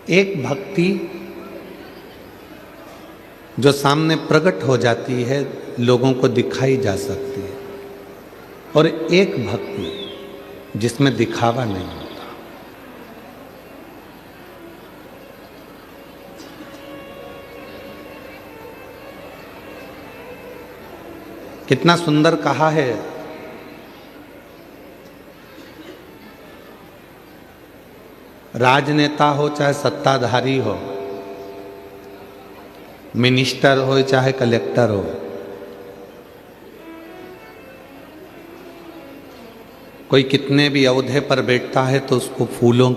एक भक्ति जो सामने प्रकट हो जाती है, लोगों को दिखाई जा सकती है, और एक भक्ति जिसमें दिखावा नहीं होता। कितना सुंदर कहा है, राजनेता हो चाहे सत्ताधारी हो, मिनिस्टर हो चाहे कलेक्टर हो, कोई कितने भी ओहदे पर बैठता है तो उसको फूलों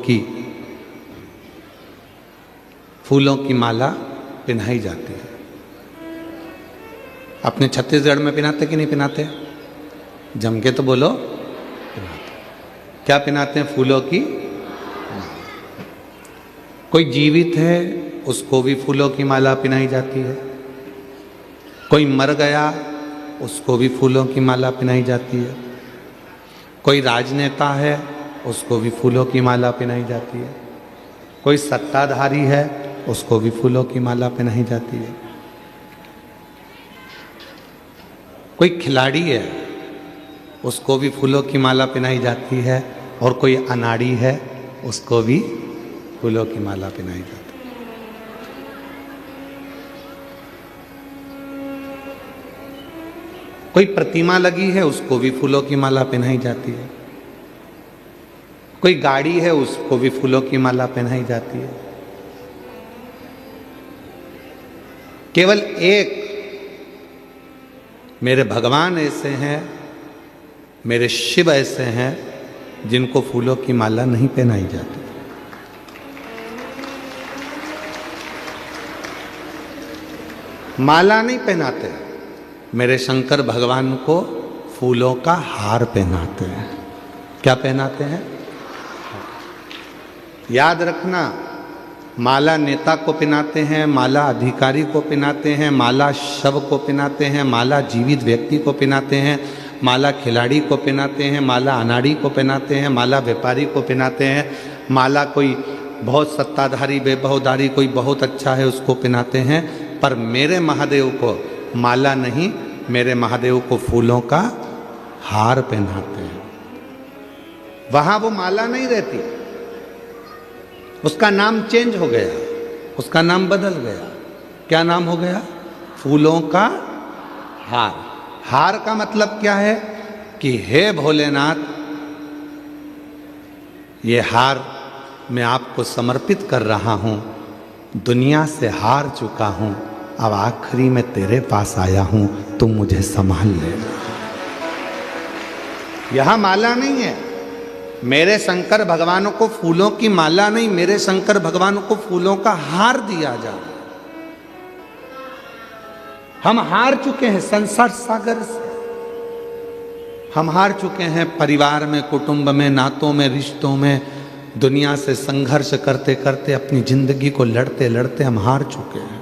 की माला पहनाई जाती है। अपने छत्तीसगढ़ में पहनाते कि नहीं पहनाते? जम के तो बोलो, पहनाते। क्या पहनाते हैं? फूलों की माला। कोई जीवित है उसको भी फूलों की माला पहनाई जाती है, कोई मर गया उसको भी फूलों की माला पहनाई जाती है, कोई राजनेता है उसको भी फूलों की माला पहनाई जाती है, कोई सत्ताधारी है उसको भी फूलों की माला पहनाई जाती है, कोई खिलाड़ी है उसको भी फूलों की माला पहनाई जाती है, और कोई अनाड़ी है उसको भी फूलों की माला पहनाई जाती है। कोई प्रतिमा लगी है उसको भी फूलों की माला पहनाई जाती है, कोई गाड़ी है उसको भी फूलों की माला पहनाई जाती है। केवल एक मेरे भगवान ऐसे हैं, मेरे शिव ऐसे हैं जिनको फूलों की माला नहीं पहनाई जाती। माला नहीं पहनाते, मेरे शंकर भगवान को फूलों का हार पहनाते हैं। क्या पहनाते हैं? याद रखना, माला नेता को पहनाते हैं, माला अधिकारी को पहनाते हैं, माला शव को पहनाते हैं, माला जीवित व्यक्ति को पहनाते हैं, माला खिलाड़ी को पहनाते हैं, माला अनाड़ी को पहनाते हैं, माला व्यापारी को पहनाते हैं, माला कोई बहुत सत्ताधारी वैभवधारी कोई बहुत अच्छा है उसको पहनाते हैं। पर मेरे महादेव को माला नहीं, मेरे महादेव को फूलों का हार पहनाते हैं। वहां वो माला नहीं रहती, उसका नाम चेंज हो गया, उसका नाम बदल गया। क्या नाम हो गया? फूलों का हार। हार का मतलब क्या है कि हे भोलेनाथ, ये हार मैं आपको समर्पित कर रहा हूं, दुनिया से हार चुका हूं, अब आखिरी में तेरे पास आया हूं, तुम मुझे संभाल ले। यहां माला नहीं है, मेरे शंकर भगवान को फूलों की माला नहीं, मेरे शंकर भगवान को फूलों का हार दिया जा रहा है। हम हार चुके हैं संसार सागर से, हम हार चुके हैं परिवार में, कुटुंब में, नातों में, रिश्तों में, दुनिया से संघर्ष करते करते अपनी जिंदगी को लड़ते लड़ते हम हार चुके हैं।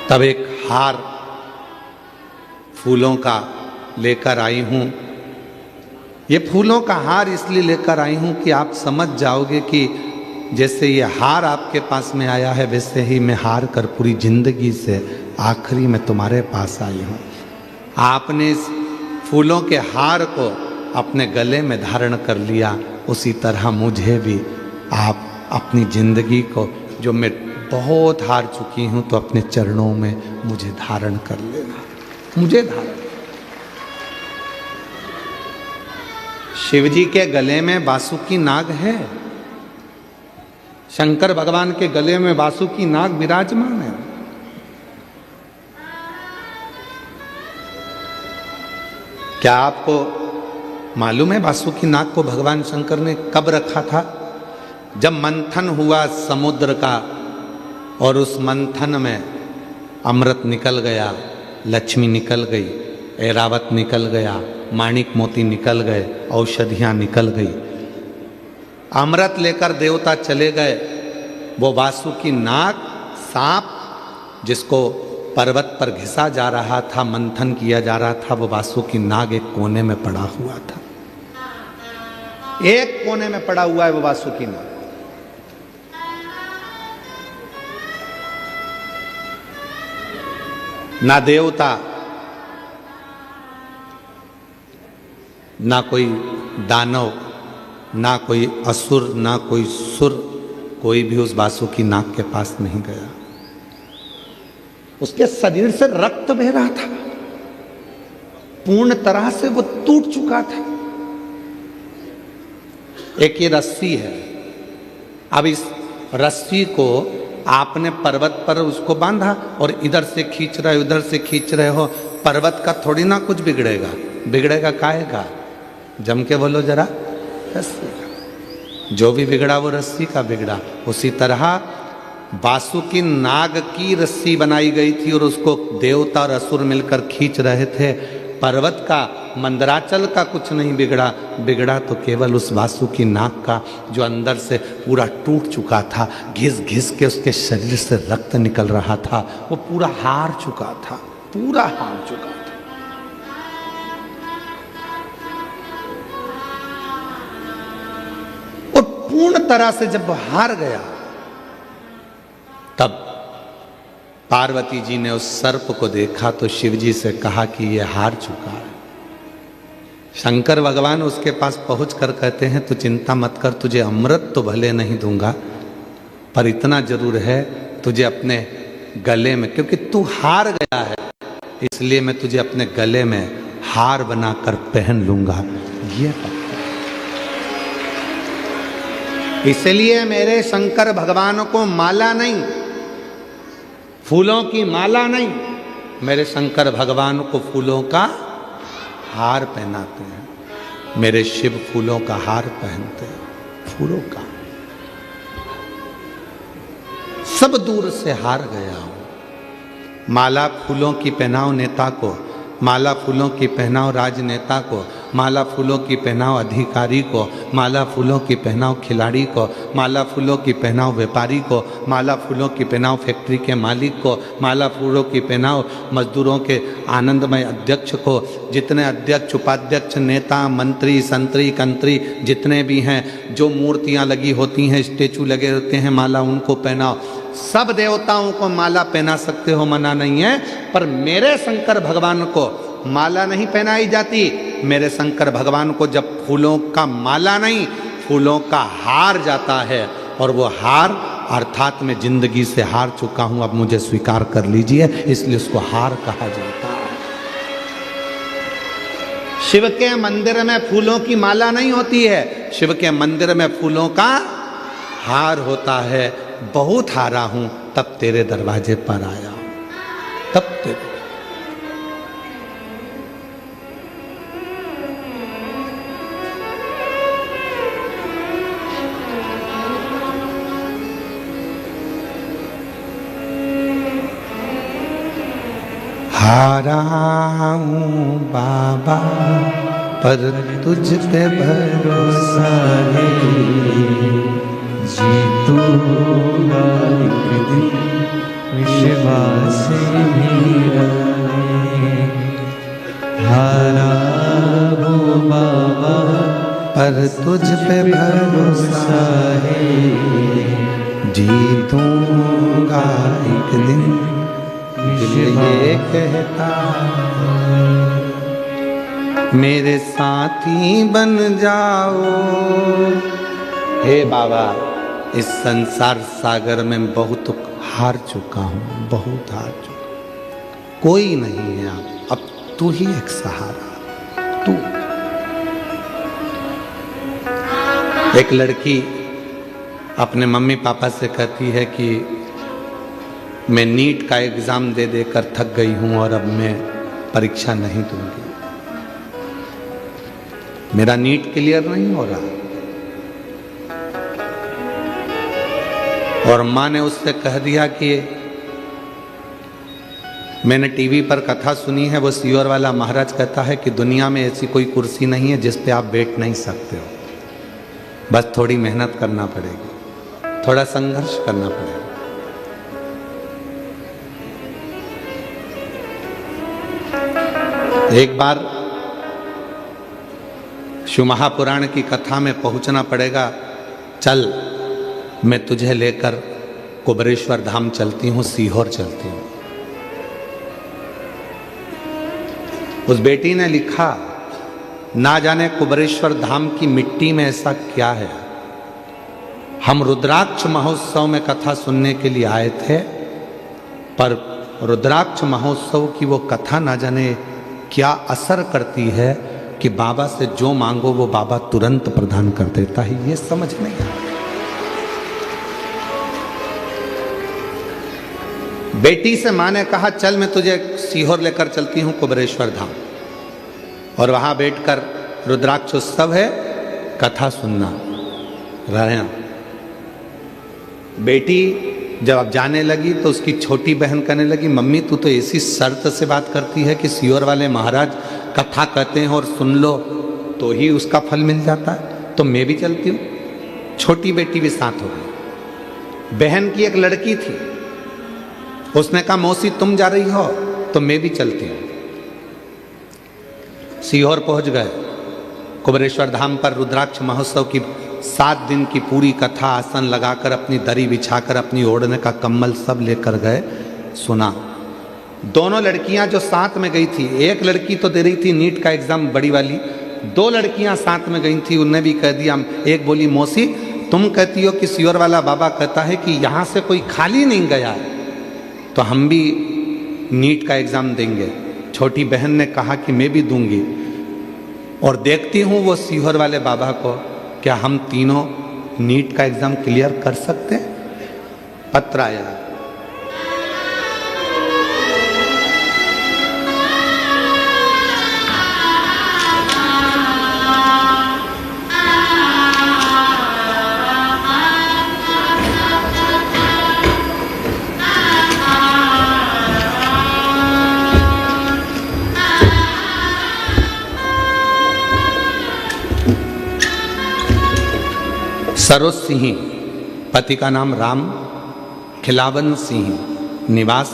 तब एक हार फूलों का लेकर आई हूं। ये फूलों का हार इसलिए लेकर आई हूं कि आप समझ जाओगे कि जैसे ये हार आपके पास में आया है, वैसे ही मैं हार कर पूरी जिंदगी से आखिरी में तुम्हारे पास आई हूं। आपने इस फूलों के हार को अपने गले में धारण कर लिया, उसी तरह मुझे भी आप अपनी जिंदगी को, जो मैं बहुत हार चुकी हूं, तो अपने चरणों में मुझे धारण कर लेना, मुझे धारण। शिव जी के गले में बासुकी नाग है, शंकर भगवान के गले में बासुकी नाग विराजमान है। क्या आपको मालूम है बासुकी नाग को भगवान शंकर ने कब रखा था? जब मंथन हुआ समुद्र का, और उस मंथन में अमृत निकल गया, लक्ष्मी निकल गई, ऐरावत निकल गया, माणिक मोती निकल गए, औषधियाँ निकल गई, अमृत लेकर देवता चले गए। वो वासुकी नाग सांप जिसको पर्वत पर घिसा जा रहा था, मंथन किया जा रहा था, वो वासुकी नाग एक कोने में पड़ा हुआ था। एक कोने में पड़ा हुआ है वो वासुकी नाग। ना देवता, ना कोई दानव, ना कोई असुर, ना कोई सुर, कोई भी उस वासुकी नाग के पास नहीं गया। उसके शरीर से रक्त बह रहा था, पूर्ण तरह से वो टूट चुका था। एक ये रस्सी है, अब इस रस्सी को आपने पर्वत पर उसको बांधा और इधर से खींच रहे हो, उधर से खींच रहे हो, पर्वत का थोड़ी ना कुछ बिगड़ेगा। बिगड़ेगा काहे का? जम के बोलो जरा, रस्सी का। जो भी बिगड़ा वो रस्सी का बिगड़ा। उसी तरह वासुकी नाग की रस्सी बनाई गई थी और उसको देवता और असुर मिलकर खींच रहे थे। पर्वत का, मंदराचल का कुछ नहीं बिगड़ा, बिगड़ा तो केवल उस वासुकी नाग का, जो अंदर से पूरा टूट चुका था। घिस घिस के उसके शरीर से रक्त निकल रहा था। वो पूरा हार चुका था, पूरा हार चुका था। और पूर्ण तरह से जब हार गया, तब पार्वती जी ने उस सर्प को देखा तो शिव जी से कहा कि ये हार चुका है। शंकर भगवान उसके पास पहुंचकर कहते हैं, तू चिंता मत कर, तुझे अमृत तो भले नहीं दूंगा, पर इतना जरूर है, तुझे अपने गले में, क्योंकि तू हार गया है, इसलिए मैं तुझे अपने गले में हार बनाकर पहन लूंगा। ये इसलिए मेरे शंकर भगवान को माला नहीं, फूलों की माला नहीं, मेरे शंकर भगवान को फूलों का हार पहनाते हैं। मेरे शिव फूलों का हार पहनते हैं, फूलों का। सब दूर से हार गया हूं। माला फूलों की पहनाओ नेता को, माला फूलों की पहनाओ राजनेता को, माला फूलों की पहनाओ अधिकारी को, माला फूलों की पहनाओ खिलाड़ी को, माला फूलों की पहनाओ व्यापारी को, माला फूलों की पहनाओ फैक्ट्री के मालिक को, माला फूलों की पहनाओ मजदूरों के आनंदमय अध्यक्ष को। जितने अध्यक्ष, उपाध्यक्ष, नेता, मंत्री, संतरी, कंत्री जितने भी हैं, जो मूर्तियां लगी होती हैं, स्टेचू लगे होते हैं, माला उनको पहनाओ। सब देवताओं को माला पहना सकते हो, मना नहीं है, पर मेरे शंकर भगवान को माला नहीं पहनाई जाती। मेरे शंकर भगवान को जब फूलों का माला नहीं, फूलों का हार जाता है, और वो हार अर्थात मैं जिंदगी से हार चुका हूं, अब मुझे स्वीकार कर लीजिए, इसलिए उसको हार कहा जाता है। शिव के मंदिर में फूलों की माला नहीं होती है, शिव के मंदिर में फूलों का हार होता है। बहुत हारा हूं, तब तेरे दरवाजे पर आया हूं, तब तेरे। हारा हूं बाबा, पर तुझ पे भरोसा है, जीतूंगा एक दिन विश्वास मेरा है। हारा हूँ बाबा, पर तुझ पे भरोसा है, जीतूंगा एक दिन, दिल ये कहता मेरे साथी बन जाओ। हे बाबा, इस संसार सागर में बहुत हार चुका हूं, बहुत हार चुका, कोई नहीं है अब तू ही एक सहारा। तू। एक लड़की अपने मम्मी पापा से कहती है कि मैं नीट का एग्जाम दे देकर थक गई हूं और अब मैं परीक्षा नहीं दूंगी, मेरा नीट क्लियर नहीं हो रहा। और माँ ने उससे कह दिया कि मैंने टीवी पर कथा सुनी है, वो सीवर वाला महाराज कहता है कि दुनिया में ऐसी कोई कुर्सी नहीं है जिस पे आप बैठ नहीं सकते हो, बस थोड़ी मेहनत करना पड़ेगी, थोड़ा संघर्ष करना पड़ेगा। एक बार शिव महापुराण की कथा में पहुंचना पड़ेगा। चल मैं तुझे लेकर कुबेरेश्वर धाम चलती हूँ, सीहोर चलती हूँ। उस बेटी ने लिखा, ना जाने कुबेरेश्वर धाम की मिट्टी में ऐसा क्या है। हम रुद्राक्ष महोत्सव में कथा सुनने के लिए आए थे, पर रुद्राक्ष महोत्सव की वो कथा ना जाने क्या असर करती है कि बाबा से जो मांगो वो बाबा तुरंत प्रदान कर देता है। ये समझ नहीं आता। बेटी से माँ ने कहा, चल मैं तुझे सीहोर लेकर चलती हूँ कुबेरेश्वर धाम, और वहां बैठकर रुद्राक्ष उत्सव है, कथा सुनना रहना। बेटी जब अब जाने लगी तो उसकी छोटी बहन कहने लगी, मम्मी तू तो ऐसी शर्त से बात करती है कि सीहोर वाले महाराज कथा कहते हैं और सुन लो तो ही उसका फल मिल जाता है, तो मैं भी चलती हूँ। छोटी बेटी भी साथ हो गई। बहन की एक लड़की थी, उसने कहा मौसी तुम जा रही हो तो मैं भी चलती हूँ। सीहोर पहुंच गए। कुबेरेश्वर धाम पर रुद्राक्ष महोत्सव की 7 दिन की पूरी कथा आसन लगाकर, अपनी दरी बिछाकर, अपनी ओढ़ने का कम्बल सब लेकर गए। सुना। दोनों लड़कियां जो साथ में गई थी, एक लड़की तो दे रही थी नीट का एग्जाम बड़ी वाली, 2 लड़कियां साथ में गई थी। उनने भी कह दिया, एक बोली मौसी तुम कहती हो कि सीहोर वाला बाबा कहता है कि यहाँ से कोई खाली नहीं गया है, तो हम भी नीट का एग्जाम देंगे। छोटी बहन ने कहा कि मैं भी दूंगी, और देखती हूँ वो सीहोर वाले बाबा को, क्या हम तीनों नीट का एग्जाम क्लियर कर सकते हैं। पत्र आया। सरोज सिंह, पति का नाम राम खिलावन सिंह, निवास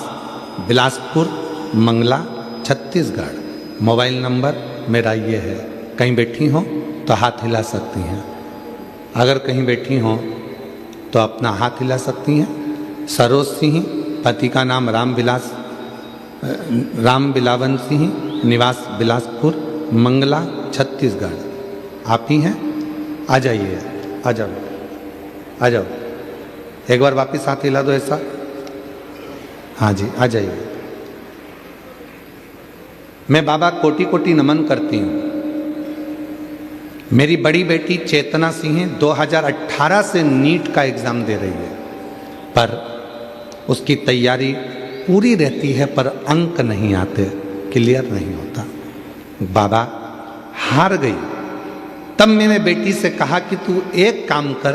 बिलासपुर मंगला छत्तीसगढ़। मोबाइल नंबर मेरा ये है। कहीं बैठी हो तो हाथ हिला सकती हैं, अगर कहीं बैठी हो तो अपना हाथ हिला सकती हैं। सरोज सिंह, पति का नाम राम बिलावन सिंह, निवास बिलासपुर मंगला छत्तीसगढ़। आप ही हैं? आ जाइए, आ जाओ, आ जाओ। एक बार वापस हाथ हिला दो ऐसा। हाँ जी, आ जाइए। मैं बाबा कोटि कोटि नमन करती हूँ। मेरी बड़ी बेटी चेतना सिंह 2018 से नीट का एग्जाम दे रही है, पर उसकी तैयारी पूरी रहती है, पर अंक नहीं आते, क्लियर नहीं होता। बाबा हार गई। तब मैंने बेटी से कहा कि तू एक काम कर,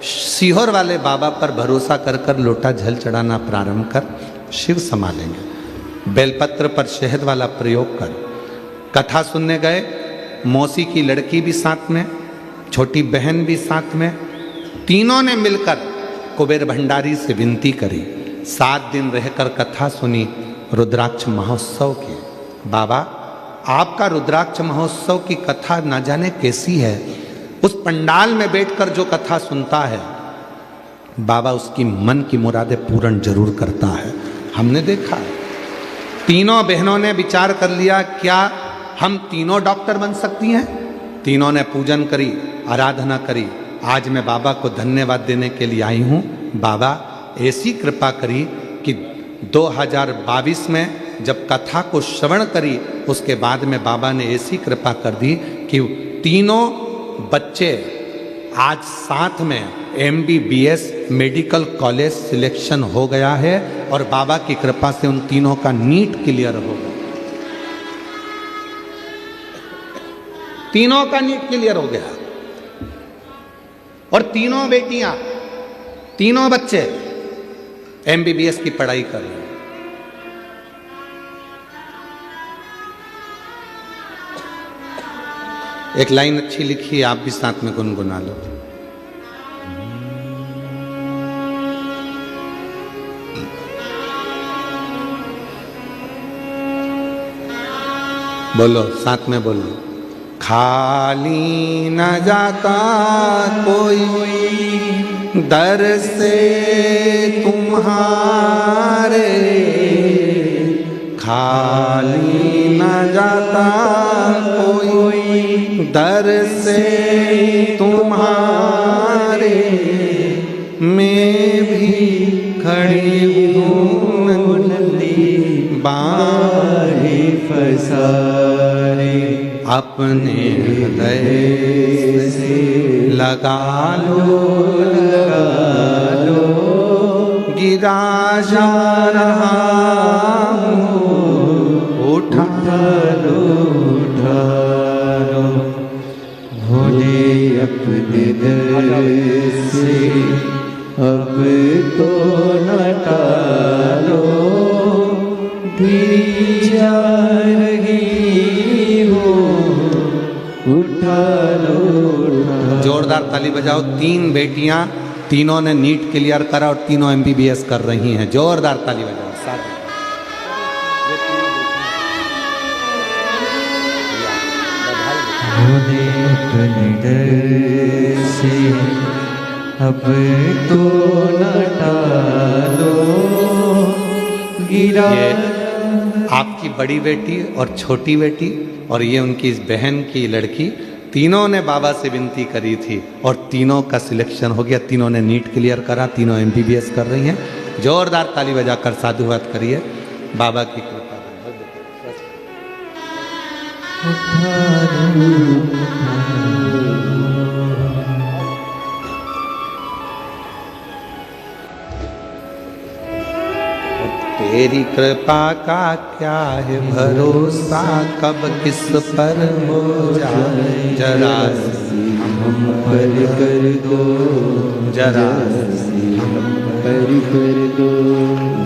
सीहोर वाले बाबा पर भरोसा कर कर लोटा जल चढ़ाना प्रारंभ कर, शिव संभालेंगे। बेलपत्र पर शहद वाला प्रयोग कर। कथा सुनने गए, मौसी की लड़की भी साथ में, छोटी बहन भी साथ में, तीनों ने मिलकर कुबेर भंडारी से विनती करी। 7 दिन रहकर कथा सुनी रुद्राक्ष महोत्सव की। बाबा आपका रुद्राक्ष महोत्सव की कथा न जाने कैसी है। उस पंडाल में बैठकर जो कथा सुनता है, बाबा उसकी मन की मुरादें पूर्ण जरूर करता है। हमने देखा है। तीनों बहनों ने विचार कर लिया, क्या हम तीनों डॉक्टर बन सकती हैं? तीनों ने पूजन करी, आराधना करी। आज मैं बाबा को धन्यवाद देने के लिए आई हूँ। बाबा ऐसी कृपा करी कि 2022 में जब कथा को श्रवण करी, उसके बाद में बाबा ने ऐसी कृपा कर दी कि तीनों बच्चे आज साथ में MBBS मेडिकल कॉलेज सिलेक्शन हो गया है, और बाबा की कृपा से उन तीनों का नीट क्लियर हो गया। तीनों का नीट क्लियर हो गया, और तीनों बेटियां, तीनों बच्चे MBBS की पढ़ाई कर रहे हैं। एक लाइन अच्छी लिखी है, आप भी साथ में गुनगुना लो। बोलो, साथ में बोलो। खाली न जाता कोई दर से तुम्हारे, खाली न जाता कोई दर से तुम्हारे, मैं भी खड़ी हूँ नंदी बाहे फसारे, अपने हृदय से लगा लो, गिरा जा रहा हूँ, उठा लो, भोले अपने दर से अब तो न टालो, गिरी जा रही हो, उठा लो। जोरदार ताली बजाओ। 3 बेटियां, तीनों ने नीट क्लियर करा और तीनों MBBS कर रही हैं। जोरदार ताली बजाओ। साथ भोले अपने डर से अब तो न टालो, गिरा। ये आपकी बड़ी बेटी और छोटी बेटी और ये उनकी इस बहन की लड़की, तीनों ने बाबा से विनती करी थी और तीनों का सिलेक्शन हो गया। तीनों ने नीट क्लियर करा, तीनों MBBS कर रही हैं। जोरदार ताली बजाकर साधुवाद करिए। बाबा की कृपा। तेरी कृपा का क्या है भरोसा, कब किस पर हो जाए जरा हम पर कर दो, जरा हम पर कर दो।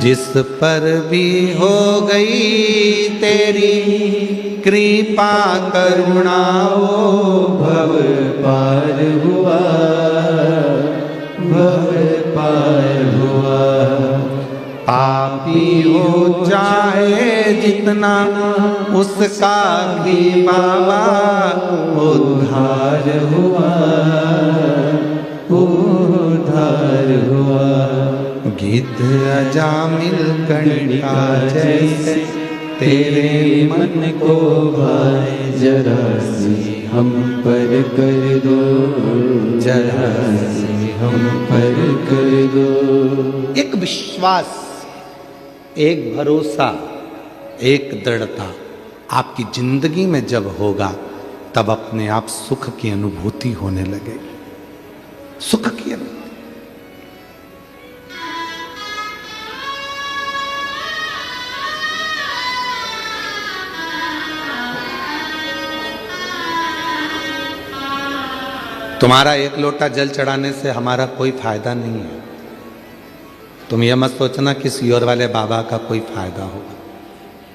जिस पर भी हो गई तेरी कृपा करुणा, वो भव पार हुआ, भव पार हुआ। पापी हो चाहे जितना उसका भी बाबा उद्धार हुआ, उद्धार हुआ। गिद्ध अजामिल कणिका जैसे तेरे मन को भाए, जरा सी हम पर कर दो, जरा सी हम पर कर दो। एक विश्वास, एक भरोसा, एक दृढ़ता आपकी जिंदगी में जब होगा तब अपने आप सुख की अनुभूति होने लगेगी। सुख की अनुभूति। तुम्हारा एक लोटा जल चढ़ाने से हमारा कोई फायदा नहीं है। तुम यह मत सोचना कि सियोर वाले बाबा का कोई फायदा होगा।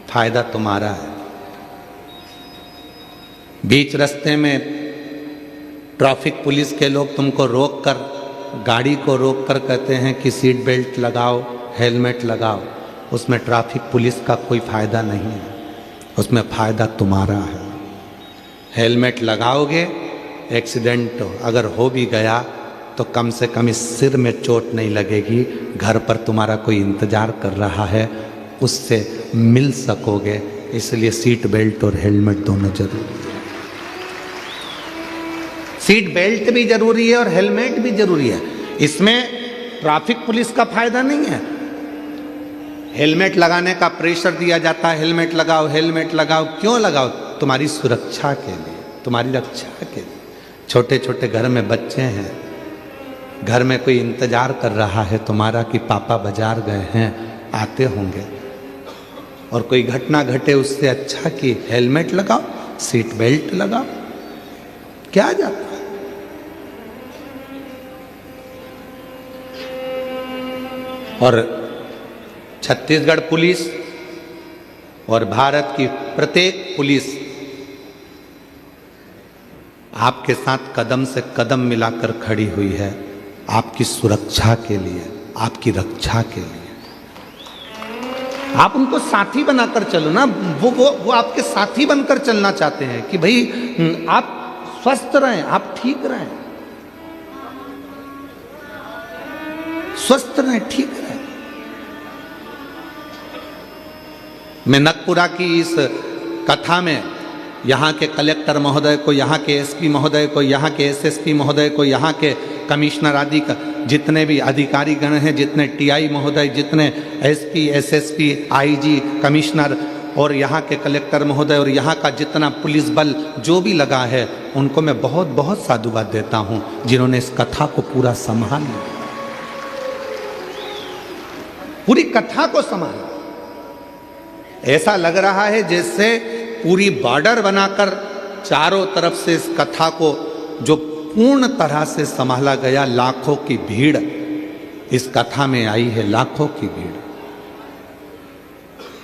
फायदा तुम्हारा है। बीच रास्ते में ट्रैफिक पुलिस के लोग तुमको रोक कर, गाड़ी को रोक कर कहते हैं कि सीट बेल्ट लगाओ, हेलमेट लगाओ। उसमें ट्रैफिक पुलिस का कोई फायदा नहीं है, उसमें फायदा तुम्हारा है। हेलमेट लगाओगे, एक्सीडेंट अगर हो भी गया तो कम से कम इस सिर में चोट नहीं लगेगी। घर पर तुम्हारा कोई इंतजार कर रहा है, उससे मिल सकोगे। इसलिए सीट बेल्ट और हेलमेट दोनों जरूरी है। सीट बेल्ट भी जरूरी है और हेलमेट भी जरूरी है। इसमें ट्रैफिक पुलिस का फायदा नहीं है। हेलमेट लगाने का प्रेशर दिया जाता है, हेलमेट लगाओ, हेलमेट लगाओ। क्यों लगाओ? तुम्हारी सुरक्षा के लिए, तुम्हारी रक्षा के लिए। छोटे छोटे घर में बच्चे हैं, घर में कोई इंतजार कर रहा है तुम्हारा कि पापा बाजार गए हैं, आते होंगे, और कोई घटना घटे, उससे अच्छा कि हेलमेट लगाओ, सीट बेल्ट लगाओ। क्या जाता है? और छत्तीसगढ़ पुलिस और भारत की प्रत्येक पुलिस आपके साथ कदम से कदम मिलाकर खड़ी हुई है, आपकी सुरक्षा के लिए, आपकी रक्षा के लिए। आप उनको साथी बनाकर चलो ना, वो आपके साथी बनकर चलना चाहते हैं कि भाई आप स्वस्थ रहें, आप ठीक रहें, स्वस्थ रहें, ठीक रहें। मैं नगपुरा की इस कथा में यहाँ के कलेक्टर महोदय को, यहाँ के एसपी महोदय को, यहाँ के एसएसपी महोदय को, यहाँ के कमिश्नर आदि का जितने भी अधिकारी गण हैं, जितने टीआई महोदय, जितने एसपी, एसएसपी, आईजी, कमिश्नर और यहाँ के कलेक्टर महोदय और यहाँ का जितना पुलिस बल जो भी लगा है, उनको मैं बहुत बहुत साधुवाद देता हूँ जिन्होंने इस कथा को पूरा संभाल लिया, पूरी कथा को संभाला। ऐसा लग रहा है जैसे पूरी बॉर्डर बनाकर चारों तरफ से इस कथा को जो पूर्ण तरह से संभाला गया। लाखों की भीड़ इस कथा में आई है, लाखों की भीड़।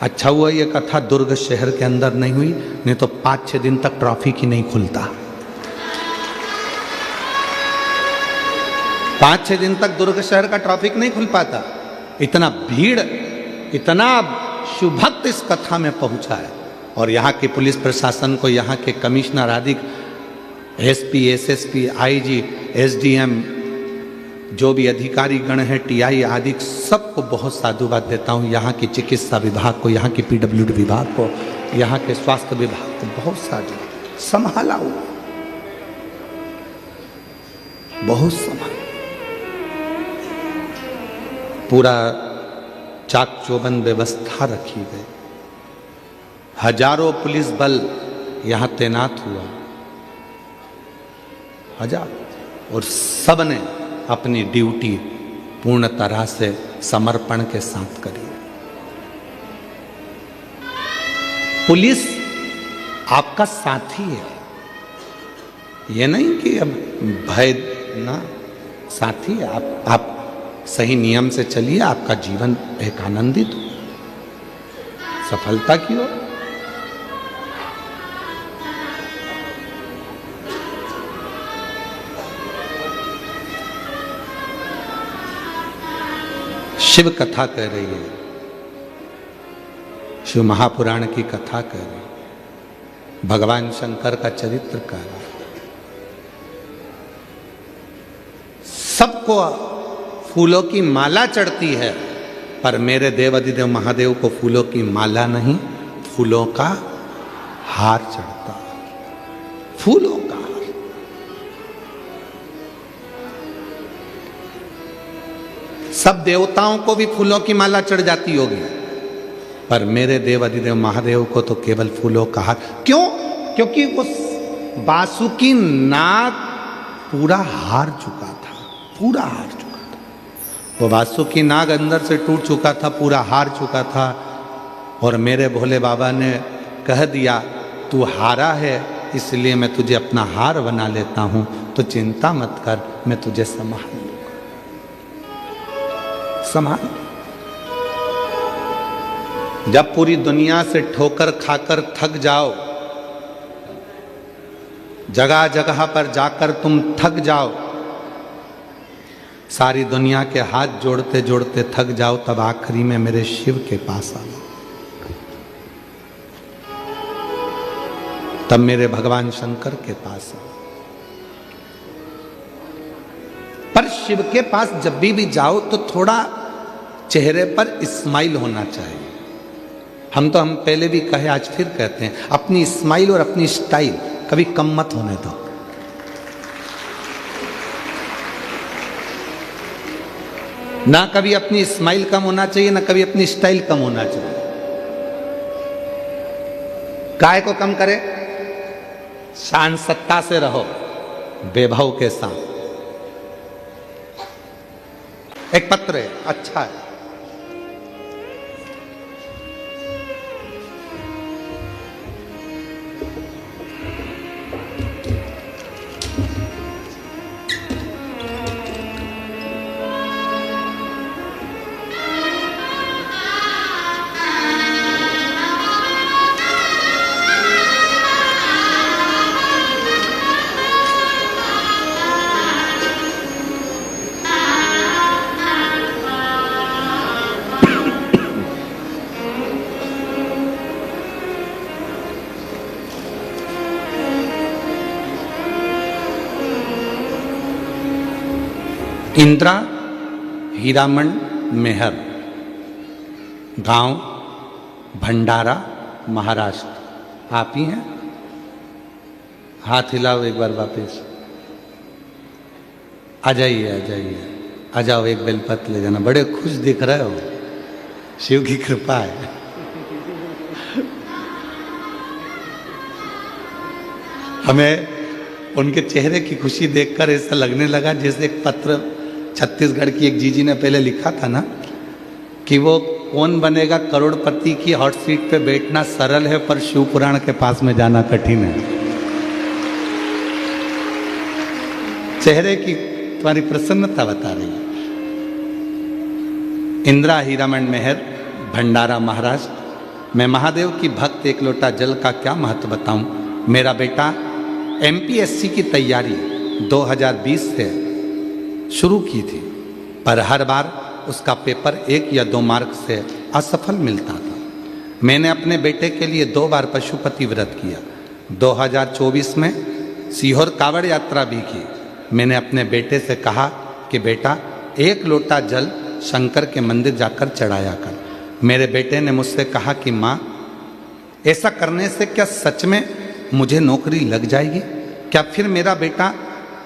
अच्छा हुआ ये कथा दुर्ग शहर के अंदर नहीं हुई, नहीं तो 5-6 दिन तक ट्रैफिक ही नहीं खुलता। 5-6 दिन तक दुर्ग शहर का ट्रैफिक नहीं खुल पाता। इतना भीड़, इतना शिवभक्त इस कथा में पहुंचा है। और यहाँ की पुलिस प्रशासन को, यहाँ के कमिश्नर आदि, एसपी, एसएसपी, आईजी, एसडीएम, जो भी अधिकारी गण हैं, टीआई आदि, सबको बहुत साधुवाद देता हूँ। यहाँ की चिकित्सा विभाग को, यहाँ की पीडब्ल्यूडी विभाग को, यहाँ के स्वास्थ्य विभाग को बहुत साधु संभाला हुआ, बहुत संभाला। पूरा चाक चौबंद व्यवस्था रखी गई, हजारों पुलिस बल यहाँ तैनात हुआ, हजार, और सबने अपनी ड्यूटी पूर्ण तरह से समर्पण के साथ करी। पुलिस आपका साथी है, ये नहीं कि अब भय ना, साथी है। आप सही नियम से चलिए, आपका जीवन एक आनंदित हो, सफलता की हो। शिव कथा कह रही है, शिव महापुराण की कथा कह रही है, भगवान शंकर का चरित्र कह रहा है। सबको फूलों की माला चढ़ती है, पर मेरे देव अधिदेव महादेव को फूलों की माला नहीं, फूलों का हार चढ़ता है, फूलों का हार। सब देवताओं को भी फूलों की माला चढ़ जाती होगी, पर मेरे देव अधिदेव महादेव को तो केवल फूलों का हार। क्यों? क्योंकि वो बासुकी नाग पूरा हार चुका था, पूरा हार चुका था। वो वासुकी नाग अंदर से टूट चुका था, पूरा हार चुका था। और मेरे भोले बाबा ने कह दिया, तू हारा है, इसलिए मैं तुझे अपना हार बना लेता हूं, तो चिंता मत कर, मैं तुझे संभाल लूंगा, संभाल। जब पूरी दुनिया से ठोकर खाकर थक जाओ, जगह जगह पर जाकर तुम थक जाओ, सारी दुनिया के हाथ जोड़ते जोड़ते थक जाओ, तब आखिरी में मेरे शिव के पास आओ, तब मेरे भगवान शंकर के पास आओ। पर शिव के पास जब भी जाओ तो थोड़ा चेहरे पर स्माइल होना चाहिए। हम पहले भी कहे, आज फिर कहते हैं, अपनी स्माइल और अपनी स्टाइल कभी कम मत होने दो। ना कभी अपनी स्माइल कम होना चाहिए, ना कभी अपनी स्टाइल कम होना चाहिए। काय को कम करे? शान सत्ता से रहो, वैभव के साथ। एक पत्र है, अच्छा है। इंदिरा हीरामन मेहर, गांव भंडारा, महाराष्ट्र। आप ही हैं? हाथ हिलाओ एक बार वापस। आ जाइए, आ जाइए, आ जाओ, एक बेलपत्र ले जाना। बड़े खुश दिख रहे हो, शिव की कृपा है। हमें उनके चेहरे की खुशी देखकर ऐसा लगने लगा जैसे एक पत्र छत्तीसगढ़ की एक जीजी ने पहले लिखा था ना कि वो कौन बनेगा करोड़पति की हॉट सीट पे बैठना सरल है पर शिव पुराण के पास में जाना कठिन है। चेहरे की तुम्हारी प्रसन्नता बता रही है। इंदिरा हीरामन मेहर, भंडारा, महाराष्ट्र। मैं महादेव की भक्त, एक लोटा जल का क्या महत्व बताऊं। मेरा बेटा एमपीएससी की तैयारी 2020 से शुरू की थी, पर हर बार उसका पेपर 1 या 2 मार्क से असफल मिलता था। मैंने अपने बेटे के लिए 2 बार पशुपति व्रत किया। 2024 में सीहोर कावड़ यात्रा भी की। मैंने अपने बेटे से कहा कि बेटा 1 लोटा जल शंकर के मंदिर जाकर चढ़ाया कर। मेरे बेटे ने मुझसे कहा कि माँ, ऐसा करने से क्या सच में मुझे नौकरी लग जाएगी? क्या फिर मेरा बेटा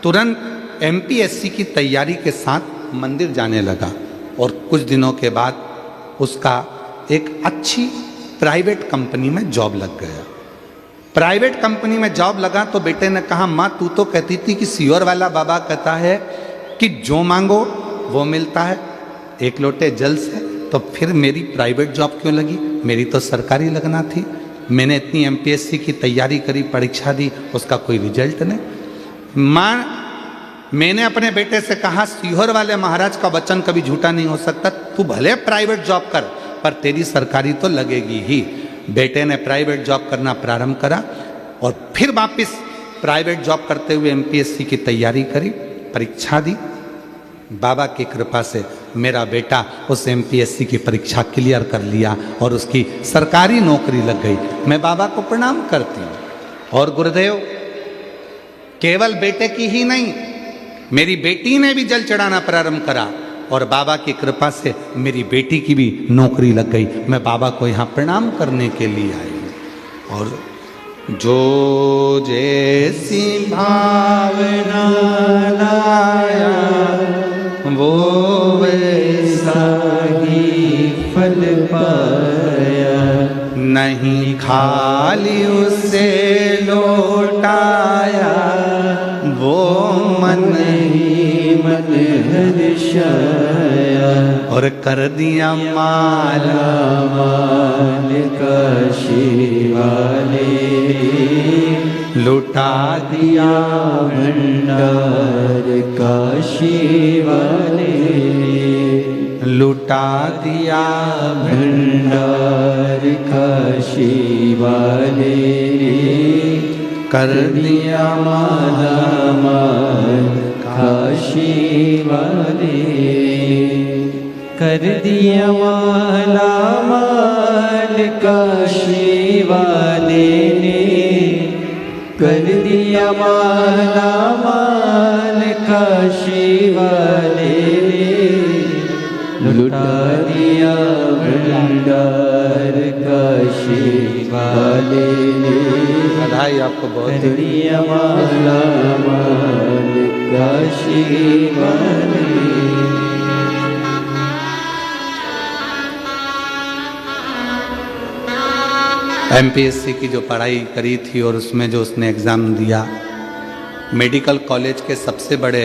तुरंत एमपीएससी की तैयारी के साथ मंदिर जाने लगा और कुछ दिनों के बाद उसका एक अच्छी प्राइवेट कंपनी में जॉब लग गया। प्राइवेट कंपनी में जॉब लगा तो बेटे ने कहा, माँ तू तो कहती थी कि सीहोर वाला बाबा कहता है कि जो मांगो वो मिलता है 1 लोटे जल से, तो फिर मेरी प्राइवेट जॉब क्यों लगी? मेरी तो सरकारी लगना थी। मैंने इतनी एमपीएससी की तैयारी करी, परीक्षा दी, उसका कोई रिजल्ट नहीं। माँ, मैंने अपने बेटे से कहा सीहोर वाले महाराज का वचन कभी झूठा नहीं हो सकता। तू भले प्राइवेट जॉब कर पर तेरी सरकारी तो लगेगी ही। बेटे ने प्राइवेट जॉब करना प्रारंभ करा और फिर वापस प्राइवेट जॉब करते हुए एमपीएससी की तैयारी करी, परीक्षा दी। बाबा की कृपा से मेरा बेटा उस एमपीएससी की परीक्षा क्लियर कर लिया और उसकी सरकारी नौकरी लग गई। मैं बाबा को प्रणाम करती हूँ। और गुरुदेव, केवल बेटे की ही नहीं, मेरी बेटी ने भी जल चढ़ाना प्रारंभ करा और बाबा की कृपा से मेरी बेटी की भी नौकरी लग गई। मैं बाबा को यहाँ प्रणाम करने के लिए आई हूँ। और जो जैसी भावना लाया वो वैसा ही फल पाया। नहीं खाली उसे लौटाया वो मन ही मन हर्षाया। और कर दिया माला माल काशी वाले, लुटा दिया भंडार काशी वाले, लुटा दिया भंडार काशी वाले। कर दिया माला माल काशी वाले, कर दिया माला माल काशी वाले ने, कर दिया माला माल काशी वाले ने, लुटा दिया भंडार काशी वाले ने। बधाई आपको बहुत। कर दिया माला माल काशी वाले। एमपीएससी की जो पढ़ाई करी थी और उसमें जो उसने एग्ज़ाम दिया, मेडिकल कॉलेज के सबसे बड़े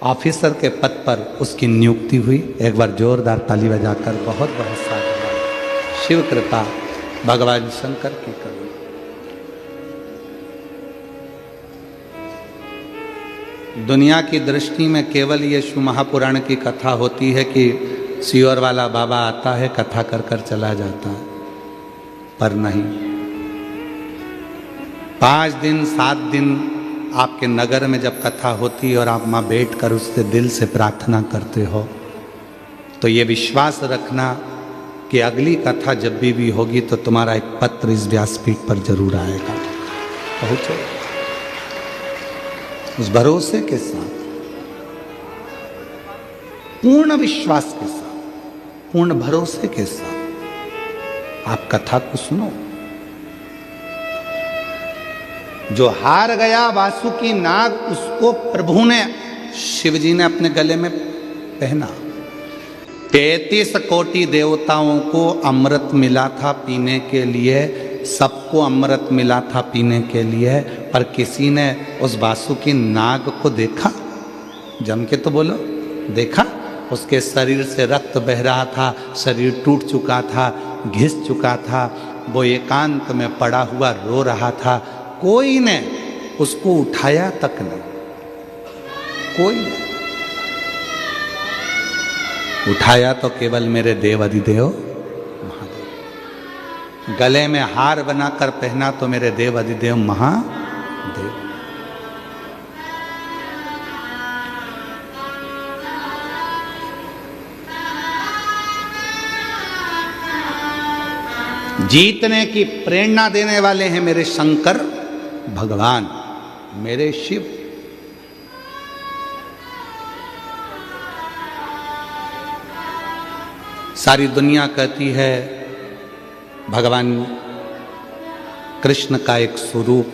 ऑफिसर के पद पर उसकी नियुक्ति हुई। एक बार जोरदार ताली बजाकर बहुत बहुत साधुवाद। शिव कृपा, भगवान शंकर की करुणा। दुनिया की दृष्टि में केवल ये शिव महापुराण की कथा होती है कि सीहोर वाला बाबा आता है, कथा कर कर चला जाता है, पर नहीं। 5 दिन 7 दिन आपके नगर में जब कथा होती है और आप वहाँ बैठकर उससे दिल से प्रार्थना करते हो, तो ये विश्वास रखना कि अगली कथा जब भी होगी तो तुम्हारा एक पत्र इस व्यासपीठ पर जरूर आएगा। पहुँचो उस भरोसे के साथ। पूर्ण विश्वास के साथ, पूर्ण भरोसे के साथ आप कथा को सुनो। जो हार गया वासुकी नाग, उसको प्रभु ने, शिव जी ने अपने गले में पहना। 33 कोटि देवताओं को अमृत मिला था पीने के लिए, सबको अमृत मिला था पीने के लिए, पर किसी ने उस वासुकी नाग को देखा? जम के तो बोलो, देखा? उसके शरीर से रक्त बह रहा था, शरीर टूट चुका था, घिस चुका था, वो एकांत में पड़ा हुआ रो रहा था। कोई ने उसको उठाया तक नहीं, कोई नहीं उठाया। तो केवल मेरे देव अधिदेव महादेव। गले में हार बनाकर पहना तो मेरे देव अधिदेव महादेव। जीतने की प्रेरणा देने वाले हैं मेरे शंकर भगवान, मेरे शिव। सारी दुनिया कहती है भगवान कृष्ण का एक स्वरूप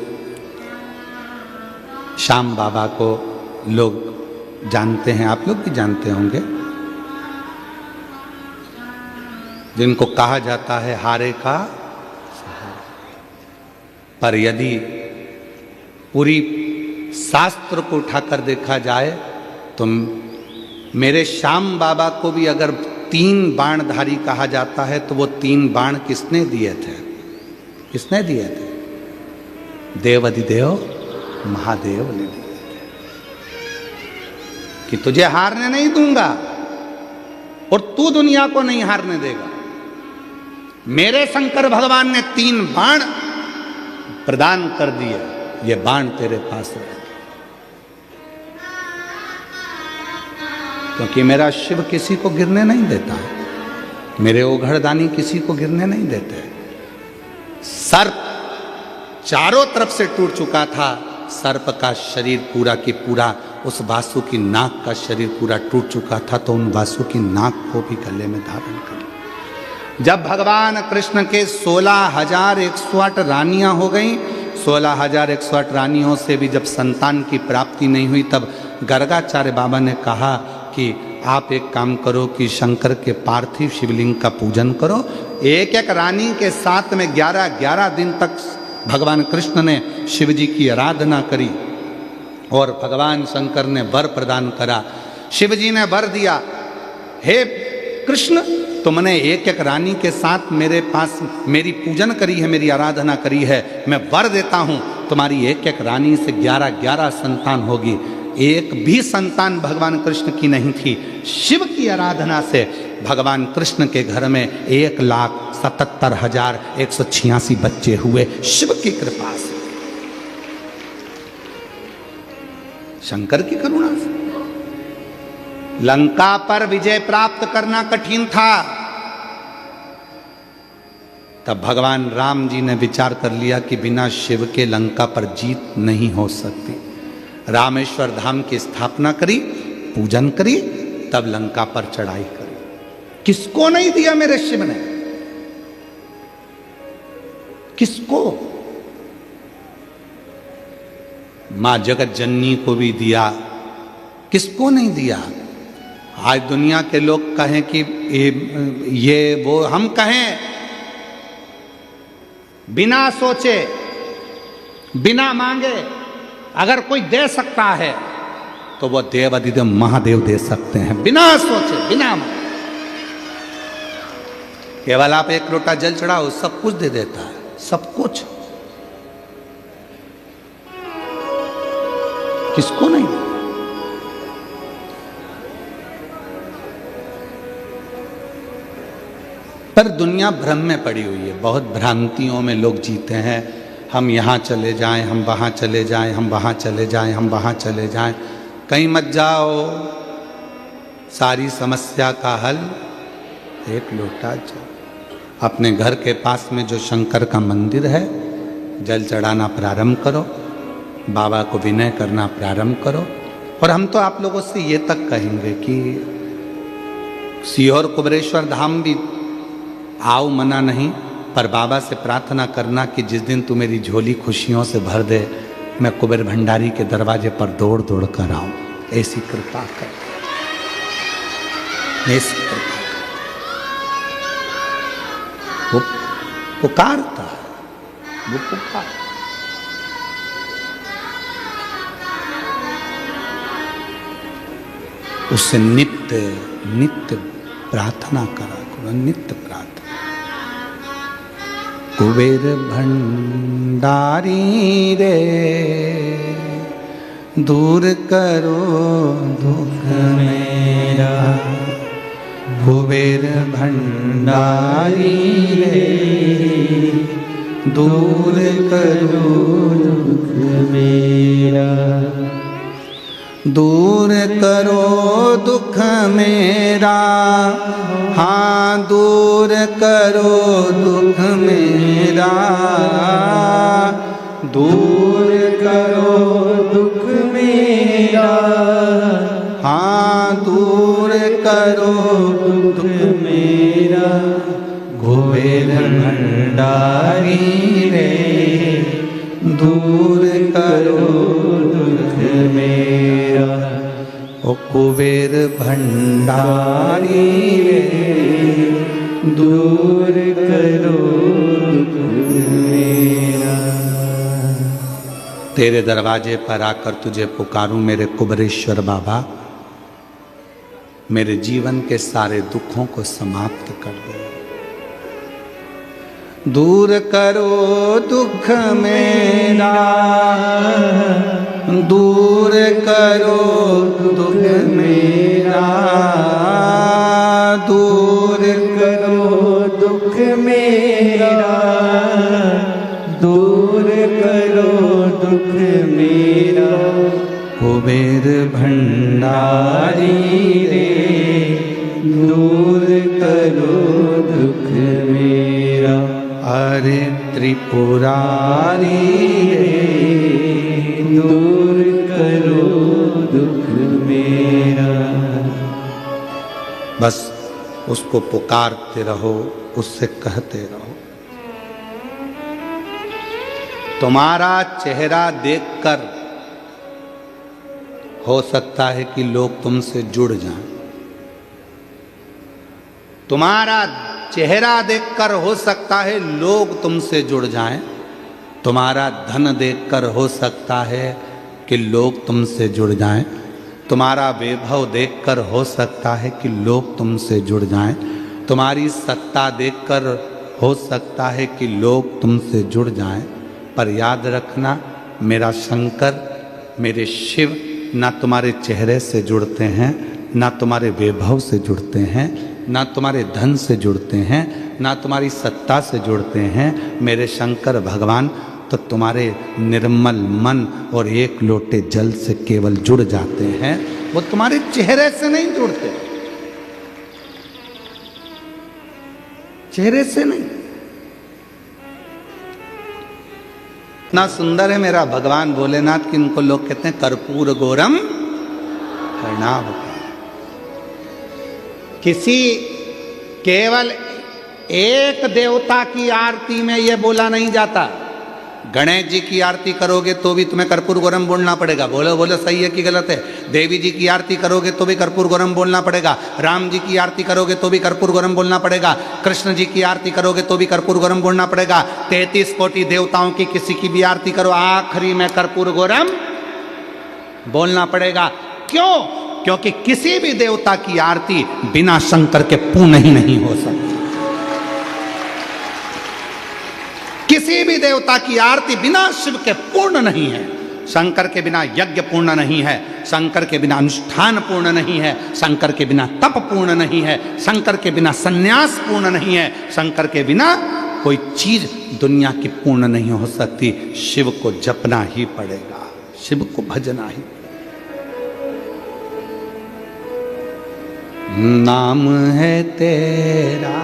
श्याम बाबा को लोग जानते हैं, आप लोग भी जानते होंगे, जिनको कहा जाता है हारे का सहारा। पर यदि पूरी शास्त्र को उठाकर देखा जाए तो मेरे श्याम बाबा को भी अगर 3 बाणधारी कहा जाता है तो वो 3 बाण किसने दिए थे? किसने दिए थे? देव अधिदेव महादेव ने दिए थे कि तुझे हारने नहीं दूंगा और तू दुनिया को नहीं हारने देगा। मेरे शंकर भगवान ने 3 बाण प्रदान कर दिए, ये बाण तेरे पास रहे, क्योंकि मेरा शिव किसी को गिरने नहीं देता, मेरे ओघड़दानी किसी को गिरने नहीं देते। सर्प चारों तरफ से टूट चुका था, सर्प का शरीर पूरा की पूरा, उस वासुकी नाग का शरीर पूरा टूट चुका था, तो उन वासुकी नाग को भी गले में धारण कर लिया। जब भगवान कृष्ण के 16,108 रानियां हो गई, 16,108 रानियों से भी जब संतान की प्राप्ति नहीं हुई, तब गर्गाचार्य बाबा ने कहा कि आप एक काम करो कि शंकर के पार्थिव शिवलिंग का पूजन करो। एक एक रानी के साथ में 11 दिन तक भगवान कृष्ण ने शिव जी की आराधना करी और भगवान शंकर ने वर प्रदान करा। शिव जी ने वर दिया, हे कृष्ण, तुमने एक एक रानी के साथ मेरे पास मेरी पूजन करी है, मेरी आराधना करी है, मैं वर देता हूं, तुम्हारी एक एक रानी से 11 संतान होगी। एक भी संतान भगवान कृष्ण की नहीं थी। शिव की आराधना से भगवान कृष्ण के घर में 1,77,186 बच्चे हुए, शिव की कृपा से, शंकर की करुणा से। लंका पर विजय प्राप्त करना कठिन था, तब भगवान राम जी ने विचार कर लिया कि बिना शिव के लंका पर जीत नहीं हो सकती। रामेश्वर धाम की स्थापना करी, पूजन करी, तब लंका पर चढ़ाई करी। किसको नहीं दिया मेरे शिव ने? किसको? मां जगत जननी को भी दिया, किसको नहीं दिया? आज दुनिया के लोग कहें कि ये वो, हम कहें बिना सोचे बिना मांगे अगर कोई दे सकता है तो वो देव अधिदेव महादेव दे सकते हैं, बिना सोचे बिना मांगे। केवल आप एक लोटा जल चढ़ाओ, सब कुछ दे देता है, सब कुछ। किसको नहीं? पर दुनिया भ्रम में पड़ी हुई है, बहुत भ्रांतियों में लोग जीते हैं। हम यहाँ चले जाएं, हम वहाँ चले जाएं, हम वहाँ चले जाएं, हम वहाँ चले जाएं। कहीं मत जाओ, सारी समस्या का हल एक लोटा जल। अपने घर के पास में जो शंकर का मंदिर है, जल चढ़ाना प्रारंभ करो, बाबा को विनय करना प्रारंभ करो। और हम तो आप लोगों से ये तक कहेंगे कि सीहोर कुबेरेश्वर धाम भी आओ, मना नहीं, पर बाबा से प्रार्थना करना कि जिस दिन तू मेरी झोली खुशियों से भर दे, मैं कुबेर भंडारी के दरवाजे पर दौड़ दौड़ कर आऊं। ऐसी कृपा कर, ऐसी कृपा। वो पुकारता है, वो पुकार। उससे नित्य नित्य प्रार्थना करा करो, नित्य प्रार्थना। कुबेर भंडारी रे दूर करो दुख मेरा, कुबेर भंडारी रे दूर करो दुख मेरा, दूर करो दुख मेरा, हाँ दूर करो दुख मेरा, दूर करो दुख मेरा, हाँ दूर करो दुख मेरा, कुबेर भंडारी रे दूर करो दुख मेरा। ओ कुबेर भंडारी रे दूर करो दुख मेरा। तेरे दरवाजे पर आकर तुझे पुकारूं मेरे कुबेरेश्वर बाबा, मेरे जीवन के सारे दुखों को समाप्त कर दो। दूर करो दुख मेरा, दूर करो दुख मेरा, दूर करो दुख मेरा, दूर करो दुख मेरा, कुबेर भंडारी रे दूर करो दुख मेरा। अरे त्रिपुरारी रे दूर करो दुख मेरा। बस उसको पुकारते रहो, उससे कहते रहो। तुम्हारा चेहरा देखकर हो सकता है कि लोग तुमसे जुड़ जाएं। तुम्हारा चेहरा देखकर हो सकता है लोग तुमसे जुड़ जाएं। तुम्हारा धन देखकर हो सकता है कि लोग तुमसे जुड़ जाएं। तुम्हारा वैभव देखकर हो सकता है कि लोग तुमसे जुड़ जाएं। तुम्हारी सत्ता देखकर हो सकता है कि लोग तुमसे जुड़ जाएं। पर याद रखना, मेरा शंकर, मेरे शिव ना तुम्हारे चेहरे से जुड़ते हैं, ना तुम्हारे वैभव से जुड़ते हैं, ना तुम्हारे धन से जुड़ते हैं, ना तुम्हारी सत्ता से जुड़ते हैं। मेरे शंकर भगवान तो तुम्हारे निर्मल मन और एक लोटे जल से केवल जुड़ जाते हैं, वो तुम्हारे चेहरे से नहीं जुड़ते, चेहरे से नहीं। इतना सुंदर है मेरा भगवान भोलेनाथ कि इनको लोग कहते हैं कर्पूर गौरम कर्णावतारम। किसी केवल एक देवता की आरती में यह बोला नहीं जाता। गणेश जी की आरती करोगे तो भी तुम्हें कर्पूर गौरम बोलना पड़ेगा। बोलो बोलो, सही है कि गलत है? देवी जी की आरती करोगे तो भी कर्पूर गौरम बोलना पड़ेगा। राम जी की आरती करोगे तो भी कर्पूर गौरम बोलना पड़ेगा। कृष्ण जी की आरती करोगे तो भी कर्पूर गौरम बोलना पड़ेगा। 33 कोटि देवताओं की किसी की भी आरती करो, आखिरी में कर्पूर गौरम बोलना पड़ेगा। क्यों? क्योंकि किसी भी देवता की आरती बिना शंकर के पूर्ण ही नहीं हो सकती। किसी भी देवता की आरती बिना शिव के पूर्ण नहीं है। शंकर के बिना यज्ञ पूर्ण नहीं है, शंकर के बिना अनुष्ठान पूर्ण नहीं है, शंकर के बिना तप पूर्ण नहीं है, शंकर के बिना सन्यास पूर्ण नहीं है, शंकर के बिना कोई चीज दुनिया की पूर्ण नहीं हो सकती। शिव को जपना ही पड़ेगा, शिव को भजना ही पड़ेगा। नाम है तेरा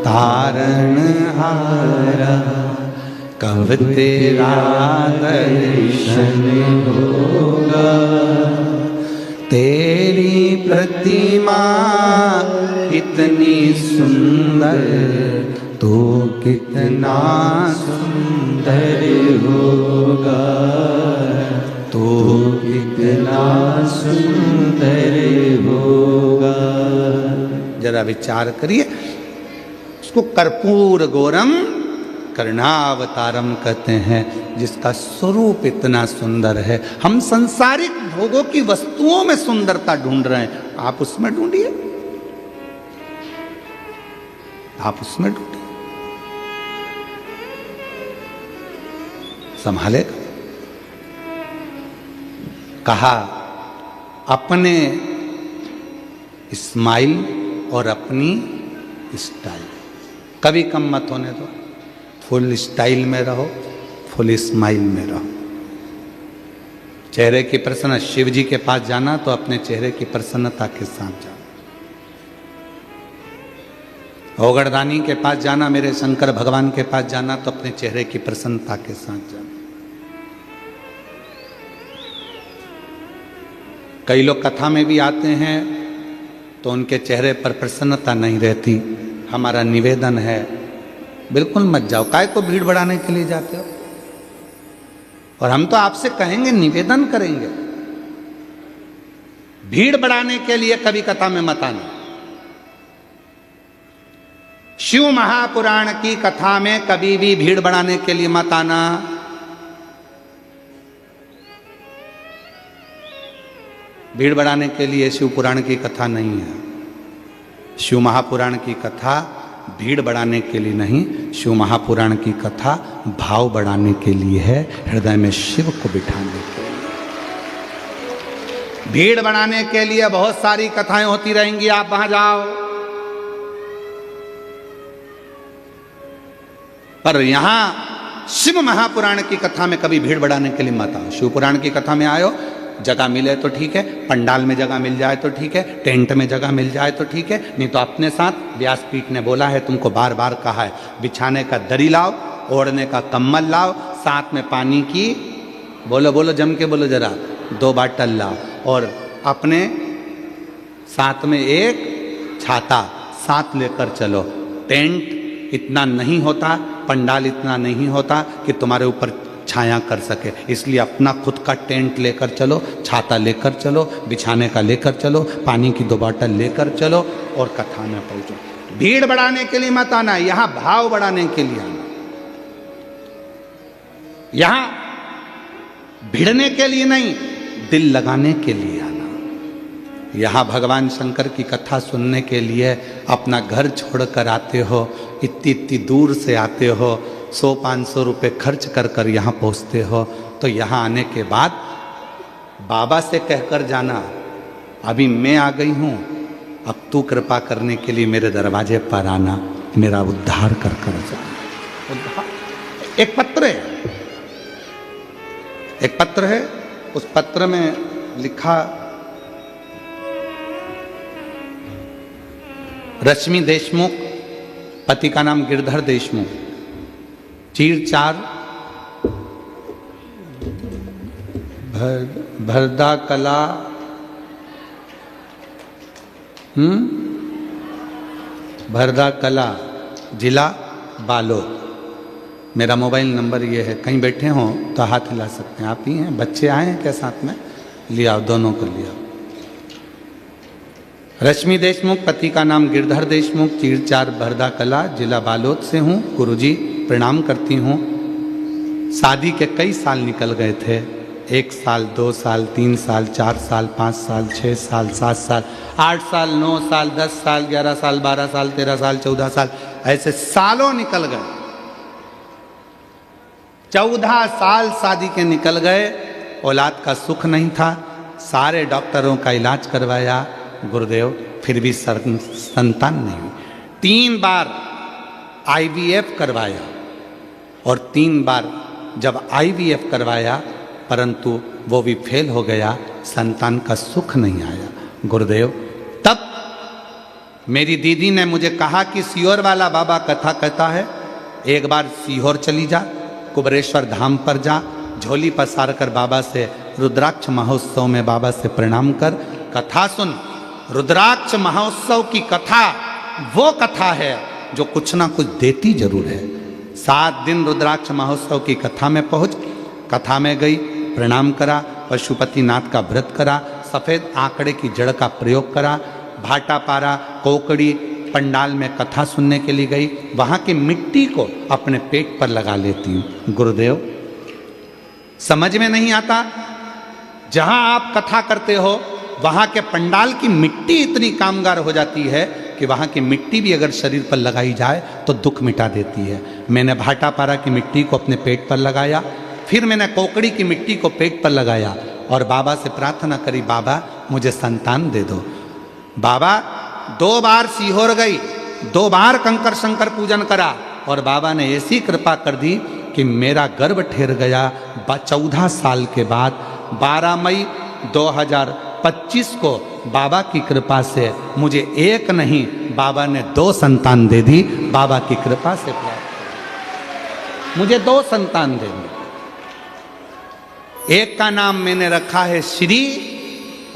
तारणहारा, कब तेरा दर्शन होगा, तेरी प्रतिमा इतनी सुंदर, तू कितना सुंदर होगा, तू कितना सुंदर होगा। जरा विचार करिए। उसको कर्पूर गौरम कर्णावतारम कहते हैं, जिसका स्वरूप इतना सुंदर है। हम संसारिक भोगों की वस्तुओं में सुंदरता ढूंढ रहे हैं, आप उसमें ढूंढिए, आप उसमें ढूंढिए, संभालेगा। कहा अपने स्माइल और अपनी स्टाइल कभी कम मत होने दो। फुल स्टाइल में रहो, फुल स्माइल में रहो। चेहरे की प्रसन्न, शिव जी के पास जाना तो अपने चेहरे की प्रसन्नता के साथ जाओ। ओगड़दानी के पास जाना, मेरे शंकर भगवान के पास जाना तो अपने चेहरे की प्रसन्नता के साथ जाना। कई लोग कथा में भी आते हैं तो उनके चेहरे पर प्रसन्नता नहीं रहती। हमारा निवेदन है, बिल्कुल मत जाओ। काय को भीड़ बढ़ाने के लिए जाते हो? और हम तो आपसे कहेंगे, निवेदन करेंगे, भीड़ बढ़ाने के लिए कभी कथा में मत आना। शिव महापुराण की कथा में कभी भी भीड़ बढ़ाने के लिए मत आना। भीड़ बढ़ाने के लिए शिव पुराण की कथा नहीं है। शिव महापुराण की कथा भीड़ बढ़ाने के लिए नहीं, शिव महापुराण की कथा भाव बढ़ाने के लिए है, हृदय में शिव को बिठाने के लिए। भीड़ बढ़ाने के लिए बहुत सारी कथाएं होती रहेंगी, आप वहां जाओ, पर यहां शिव महापुराण की कथा में कभी भीड़ बढ़ाने के लिए मत आओ। शिव पुराण की कथा में आयो, जगह मिले तो ठीक है, पंडाल में जगह मिल जाए तो ठीक है, टेंट में जगह मिल जाए तो ठीक है, नहीं तो अपने साथ व्यासपीठ ने बोला है, तुमको बार बार कहा है, बिछाने का दरी लाओ, ओढ़ने का कम्बल लाओ, साथ में पानी की, बोलो बोलो जम के बोलो जरा, 2 बाटल लाओ, और अपने साथ में एक छाता साथ लेकर चलो। टेंट इतना नहीं होता, पंडाल इतना नहीं होता कि तुम्हारे ऊपर छाया कर सके, इसलिए अपना खुद का टेंट लेकर चलो, छाता लेकर चलो, बिछाने का लेकर चलो, पानी की 2 बाटल लेकर चलो और कथा में पहुंचो। भीड़ बढ़ाने के लिए मत आना, यहां भाव बढ़ाने के लिए आना। यहां भिड़ने के लिए नहीं, दिल लगाने के लिए आना। यहां भगवान शंकर की कथा सुनने के लिए अपना घर छोड़कर आते हो, इतनी इतनी दूर से आते हो, 100-500 रुपये खर्च कर कर यहाँ पहुँचते हो, तो यहाँ आने के बाद बाबा से कहकर जाना, अभी मैं आ गई हूँ, अब तू कृपा करने के लिए मेरे दरवाजे पर आना, मेरा उद्धार कर कर जाना। उद्धार। एक पत्र है, एक पत्र है, उस पत्र में लिखा, रश्मि देशमुख, पति का नाम गिरधर देशमुख, चीर-चार भरदा कला, भरदा कला, जिला बालोद। मेरा मोबाइल नंबर ये है, कहीं बैठे हों तो हाथ हिला सकते हैं। आप ही हैं? बच्चे आए हैं क्या साथ में? लिया, दोनों को लिया। रश्मि देशमुख, पति का नाम गिरधर देशमुख, चीर-चार भरदा कला, जिला बालोद से हूँ। गुरुजी प्रणाम करती हूँ। शादी के कई साल निकल गए थे, 1 साल, 2 साल, 3 साल, 4 साल, 5 साल, 6 साल, 7 साल, 8 साल, 9 साल, 10 साल, 11 साल, 12 साल, 13 साल, 14 साल, ऐसे सालों निकल गए। 14 साल शादी के निकल गए, औलाद का सुख नहीं था, सारे डॉक्टरों का इलाज करवाया गुरुदेव, फिर भी संतान नहीं हुई। 3 बार IVF करवाया और 3 बार जब IVF करवाया परंतु वो भी फेल हो गया, संतान का सुख नहीं आया गुरुदेव। तब मेरी दीदी ने मुझे कहा कि सीहोर वाला बाबा कथा कहता है, एक बार सीहोर चली जा, कुबरेश्वर धाम पर जा, झोली पसार कर बाबा से रुद्राक्ष महोत्सव में बाबा से प्रणाम कर, कथा सुन। रुद्राक्ष महोत्सव की कथा वो कथा है जो कुछ ना कुछ देती जरूर है। 7 दिन रुद्राक्ष महोत्सव की कथा में पहुंच, कथा में गई, प्रणाम करा, पशुपतिनाथ का व्रत करा, सफेद आंकड़े की जड़ का प्रयोग करा, भाटा पारा, कोकड़ी, पंडाल में कथा सुनने के लिए गई, वहां की मिट्टी को अपने पेट पर लगा लेती हूं। गुरुदेव, समझ में नहीं आता, जहां आप कथा करते हो वहां के पंडाल की मिट्टी इतनी कामगार हो जाती है कि वहां की मिट्टी भी अगर शरीर पर लगाई जाए तो दुख मिटा देती है। मैंने भाटा पारा की मिट्टी को अपने पेट पर लगाया, फिर मैंने कोकड़ी की मिट्टी को पेट पर लगाया और बाबा से प्रार्थना करी, बाबा मुझे संतान दे दो। बाबा 2 बार सीहोर गई, 2 बार कंकर शंकर पूजन करा और बाबा ने ऐसी कृपा कर दी कि मेरा गर्भ ठहर गया। 14 साल के बाद 12 मई 2025 को बाबा की कृपा से मुझे एक नहीं, बाबा ने 2 संतान दे दी। बाबा की कृपा से प्राप्त मुझे 2 संतान दे दी। एक का नाम मैंने रखा है श्री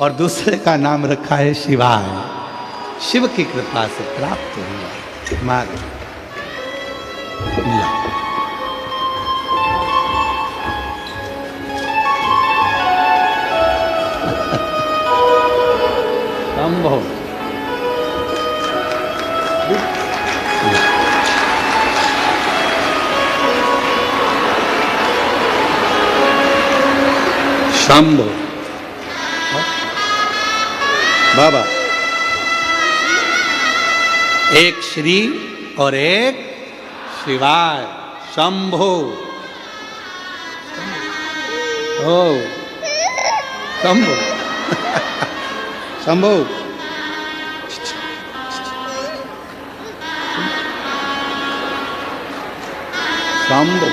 और दूसरे का नाम रखा है शिवाय। शिव की कृपा से प्राप्त हुआ। मार संभव शंभो बाबा, एक श्री और एक शिवाय। शंभो ओ शंभो शंभो शंभो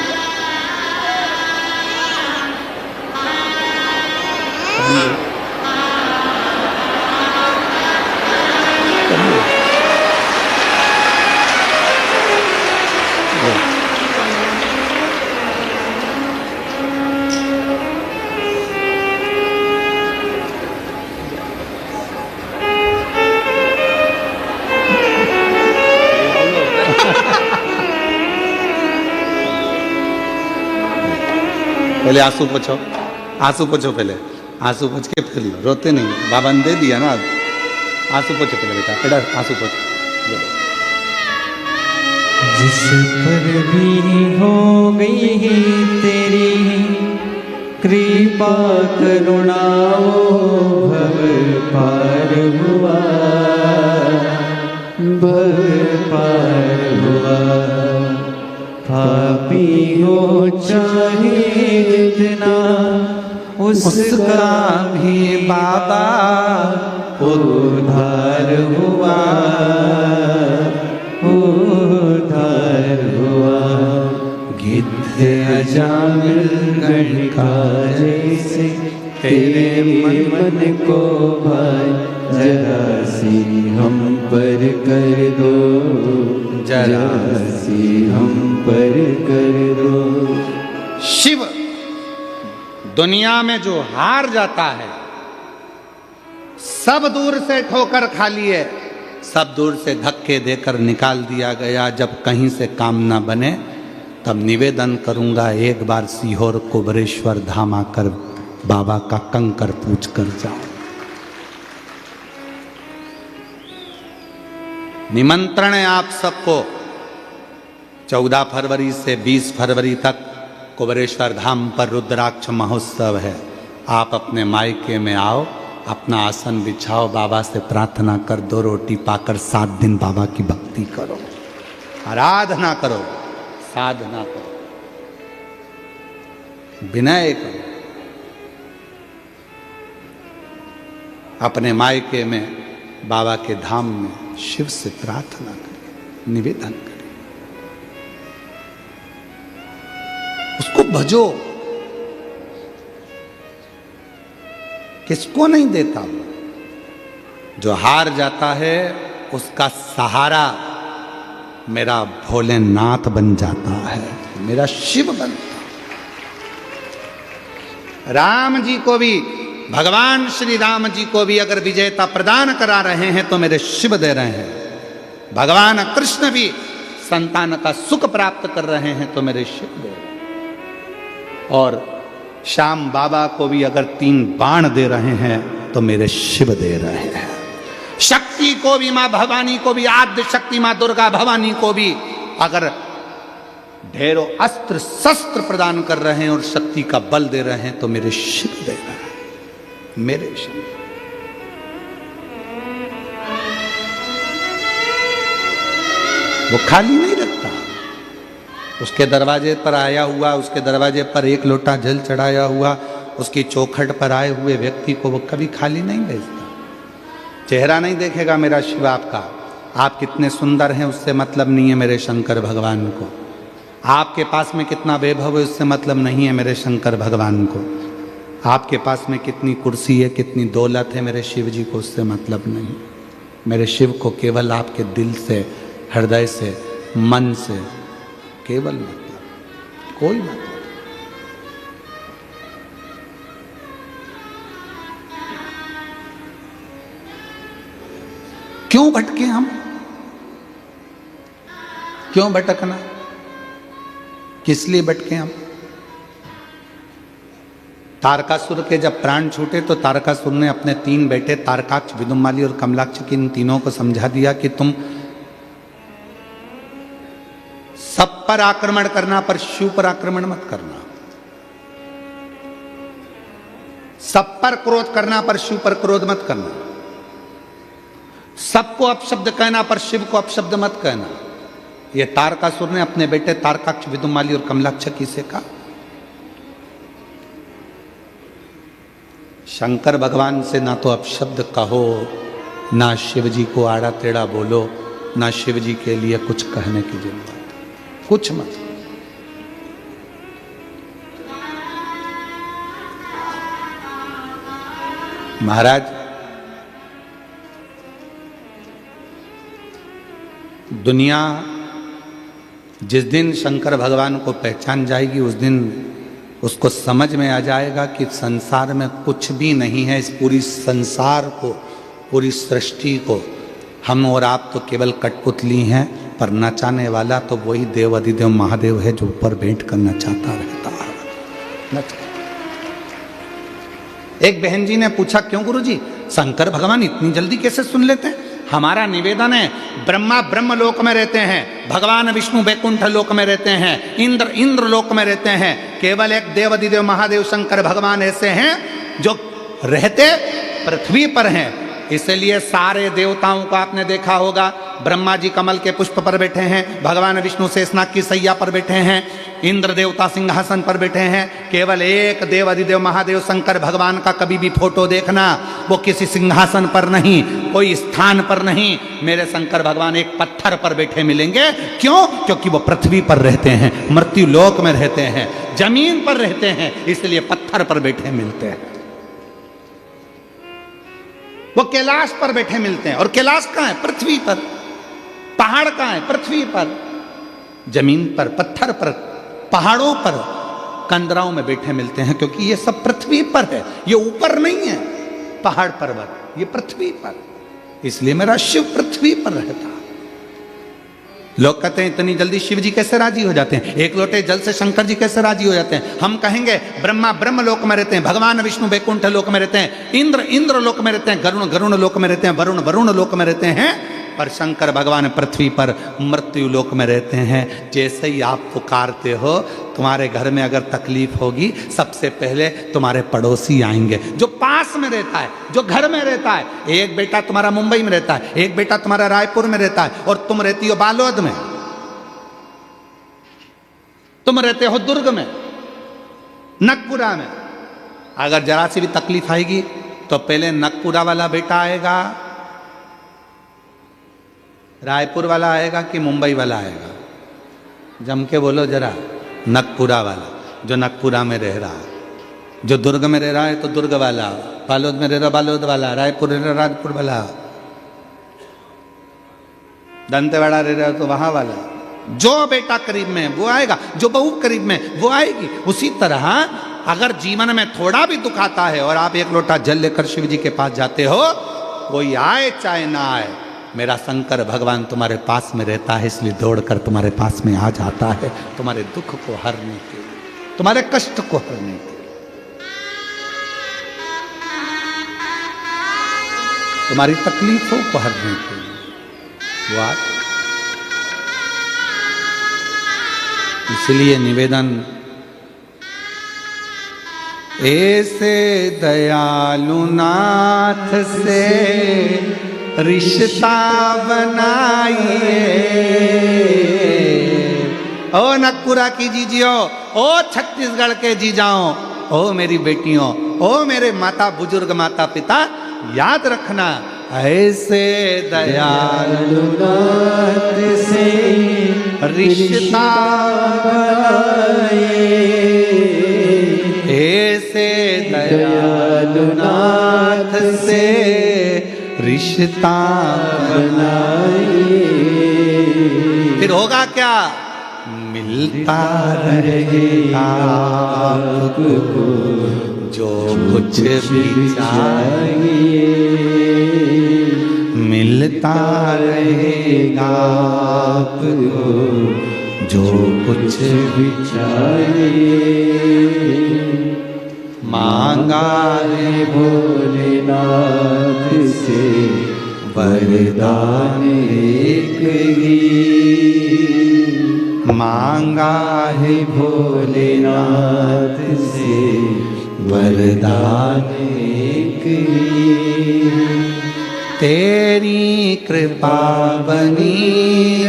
पहले आंसू पोछो, आंसू पोछो, पहले आंसू पोछ के फिर लो, रोते नहीं, बाबा ने दे दिया ना। आंसू पोछो पहले बेटा, बेटा आंसू पोछो। जिस पर भी हो गई तेरी कृपा करुणा, भव पार हुआ, भव पार हुआ। पापी हो चाहे इतना, उसका भी बाबा उद्धार हुआ, उद्धार हुआ। गिद्ध अजामिल गण का जैसे तेरे मन को भाई, जरा सी हम पर कर दो, जरा सी हम पर कर दो। शिव दुनिया में जो हार जाता है, सब दूर से ठोकर खा लिए, सब दूर से धक्के देकर निकाल दिया गया। जब कहीं से काम ना बने तब निवेदन करूंगा, एक बार सीहोर कुबरेश्वर धाम आकर बाबा का कंकर पूछ कर जाओ। निमंत्रण है आप सबको। 14 फरवरी से 20 फरवरी तक कुबरेश्वर धाम पर रुद्राक्ष महोत्सव है। आप अपने मायके में आओ, अपना आसन बिछाओ, बाबा से प्रार्थना कर, 2 रोटी पाकर 7 दिन बाबा की भक्ति करो, आराधना करो, साधना करो, विनय करो। अपने मायके में, बाबा के धाम में शिव से प्रार्थना करें, निवेदन करें, उसको भजो। किसको नहीं देता वो? जो हार जाता है उसका सहारा मेरा भोलेनाथ बन जाता है, मेरा शिव बनता है। राम जी को भी भगवान श्री राम जी को भी अगर विजयता प्रदान करा रहे हैं तो मेरे शिव दे रहे हैं। भगवान कृष्ण भी संतान का सुख प्राप्त कर रहे हैं तो मेरे शिव दे रहे हैं। और श्याम बाबा को भी अगर 3 बाण दे रहे हैं तो मेरे शिव दे रहे हैं। शक्ति को भी, मां भवानी को भी, आद्य शक्ति मां दुर्गा भवानी को भी अगर ढेरों अस्त्र शस्त्र प्रदान कर रहे हैं और शक्ति का बल दे रहे हैं तो मेरे शिव दे रहे हैं, मेरे शिव। वो खाली नहीं रखता। उसके दरवाजे पर आया हुआ, उसके दरवाजे पर 1 लोटा जल चढ़ाया हुआ, उसकी चौखट पर आए हुए व्यक्ति को वो कभी खाली नहीं भेजता। चेहरा नहीं देखेगा मेरा शिव आपका, आप कितने सुंदर हैं उससे मतलब नहीं है मेरे शंकर भगवान को। आपके पास में कितना वैभव है उससे मतलब नहीं है मेरे शंकर भगवान को। आपके पास में कितनी कुर्सी है, कितनी दौलत है, मेरे शिव जी को उससे मतलब नहीं। मेरे शिव को केवल आपके दिल से, हृदय से, मन से केवल मतलब, कोई मतलब। क्यों भटके हम? क्यों भटकना? किस लिए भटके हम? तारकासुर के जब प्राण छूटे तो तारकासुर ने अपने 3 बेटे तारकाक्ष, विदुमाली और कमलाक्ष की इन तीनों को समझा दिया कि तुम सब पर आक्रमण करना पर शिव पर आक्रमण मत करना। सब पर क्रोध करना पर शिव पर क्रोध मत करना। सबको अपशब्द कहना पर शिव को अपशब्द मत कहना। यह तारकासुर ने अपने बेटे तारकाक्ष, विदुमाली और कमलाक्ष की से कहा। शंकर भगवान से ना तो अपशब्द कहो, ना शिव जी को आड़ा टेढ़ा बोलो, ना शिव जी के लिए कुछ कहने की जरूरत, कुछ मत। महाराज, दुनिया जिस दिन शंकर भगवान को पहचान जाएगी उस दिन उसको समझ में आ जाएगा कि संसार में कुछ भी नहीं है। इस पूरी संसार को, पूरी सृष्टि को हम और आप तो केवल कठपुतली हैं, पर नचाने वाला तो वही देव अधिदेव महादेव है जो ऊपर बैठ कर नचाता रहता है। एक बहन जी ने पूछा, क्यों गुरुजी शंकर भगवान इतनी जल्दी कैसे सुन लेते हैं? हमारा निवेदन है, ब्रह्मा ब्रह्म लोक में रहते हैं, भगवान विष्णु वैकुंठ लोक में रहते हैं, इंद्र लोक में रहते हैं। केवल एक देव अधिदेव महादेव शंकर भगवान ऐसे हैं जो रहते पृथ्वी पर हैं। इसलिए सारे देवताओं को आपने देखा होगा, ब्रह्मा जी कमल के पुष्प पर बैठे हैं, भगवान विष्णु शेषनाग की सैया पर बैठे हैं, इंद्र देवता सिंहासन पर बैठे हैं। केवल एक देव अधिदेव महादेव शंकर भगवान का कभी भी फोटो देखना, वो किसी सिंहासन पर नहीं, कोई स्थान पर नहीं। मेरे शंकर भगवान एक पत्थर पर बैठे मिलेंगे। क्यों? क्योंकि वो पृथ्वी पर रहते हैं, मृत्यु लोक में रहते हैं, जमीन पर रहते हैं, इसलिए पत्थर पर बैठे मिलते हैं। वो कैलाश पर बैठे मिलते हैं, और कैलाश कहाँ है? पृथ्वी पर। पहाड़ कहाँ है? पृथ्वी पर। जमीन पर, पत्थर पर, पहाड़ों पर, कंदराओं में बैठे मिलते हैं, क्योंकि ये सब पृथ्वी पर है, ये ऊपर नहीं है पहाड़ पर्वत, ये पृथ्वी पर। इसलिए मेरा शिव पृथ्वी पर रहता। लोग कहते हैं इतनी जल्दी शिव जी कैसे राजी हो जाते हैं, 1 लोटे जल से शंकर जी कैसे राजी हो जाते हैं? हम कहेंगे ब्रह्मा ब्रह्म लोक में रहते हैं, भगवान विष्णु वैकुंठ लोक में रहते हैं, इंद्र लोक में रहते हैं, गरुण लोक में रहते हैं, वरुण लोक में रहते हैं, पर शंकर भगवान पृथ्वी पर मृत्यु लोक में रहते हैं। जैसे ही आप पुकारते हो, तुम्हारे घर में अगर तकलीफ होगी, सबसे पहले तुम्हारे पड़ोसी आएंगे, जो पास में रहता है, जो घर में रहता है। एक बेटा तुम्हारा मुंबई में रहता है, एक बेटा तुम्हारा रायपुर में रहता है, और तुम रहती हो बालोद में, तुम रहते हो दुर्ग में, नगपुरा में। अगर जरा सी भी तकलीफ आएगी तो पहले नगपुरा वाला बेटा आएगा, रायपुर वाला आएगा कि मुंबई वाला आएगा? जम के बोलो जरा। नगपुरा वाला, जो नगपुरा में रह रहा है। जो दुर्ग में रह रहा है तो दुर्ग वाला, बालोद में रह रहा बालोद वाला, रायपुर रह रहा रायपुर वाला, दंतेवाड़ा रह रहा तो वहां वाला। जो बेटा करीब में वो आएगा, जो बहू करीब में वो आएगी। उसी तरह अगर जीवन में थोड़ा भी दुख आता है और आप एक लोटा जल लेकर शिव जी के पास जाते हो, कोई आए चाहे ना आए, मेरा शंकर भगवान तुम्हारे पास में रहता है, इसलिए दौड़कर तुम्हारे पास में आ जाता है, तुम्हारे दुख को हरने के लिए, तुम्हारे कष्ट को हरने के लिए, तुम्हारी तकलीफों को हरने के लिए। वाह! इसलिए निवेदन, ऐसे दयालु नाथ से रिश्ता बनाइए। ओ नकपुरा की जीजियो, ओ छत्तीसगढ़ के जीजाओ, ओ मेरी बेटियों, ओ मेरे माता बुजुर्ग माता पिता, याद रखना, ऐसे दयालु नाथ से रिश्ता बनाइए, ऐसे दयालु नाथ से रिश्ता बनाइए। फिर होगा क्या? मिलता रहेगा आपको जो कुछ भी चाहिए, मिलता रहेगा आपको जो कुछ भी चाहिए। मांगा है भोलेनाथ से वरदान एक ही, मांगा है भोलेनाथ से वरदान एक ही। तेरी कृपा बनी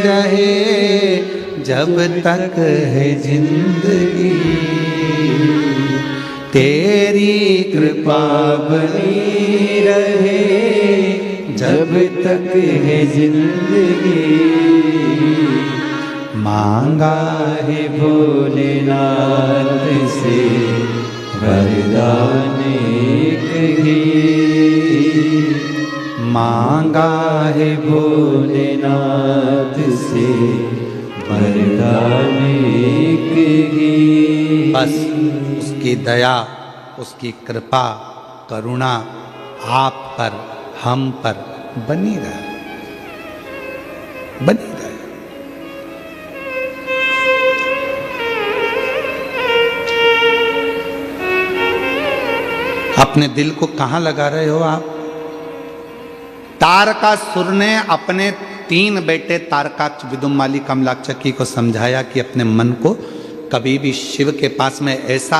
रहे जब तक है जिंदगी, तेरी कृपा बनी रहे जब तक है जिंदगी। मांगा है भोलेनाथ से वरदान एक ही, मांगा है भोलेनाथ से वरदान एक ही। बस उसकी दया, उसकी कृपा, करुणा आप पर, हम पर बनी रहे, बनी रहे। अपने दिल को कहां लगा रहे हो आप? तारकासुर ने अपने 3 बेटे तारकाक्ष, विदुमाली, कमलाक्षकी को समझाया कि अपने मन को कभी भी शिव के पास में ऐसा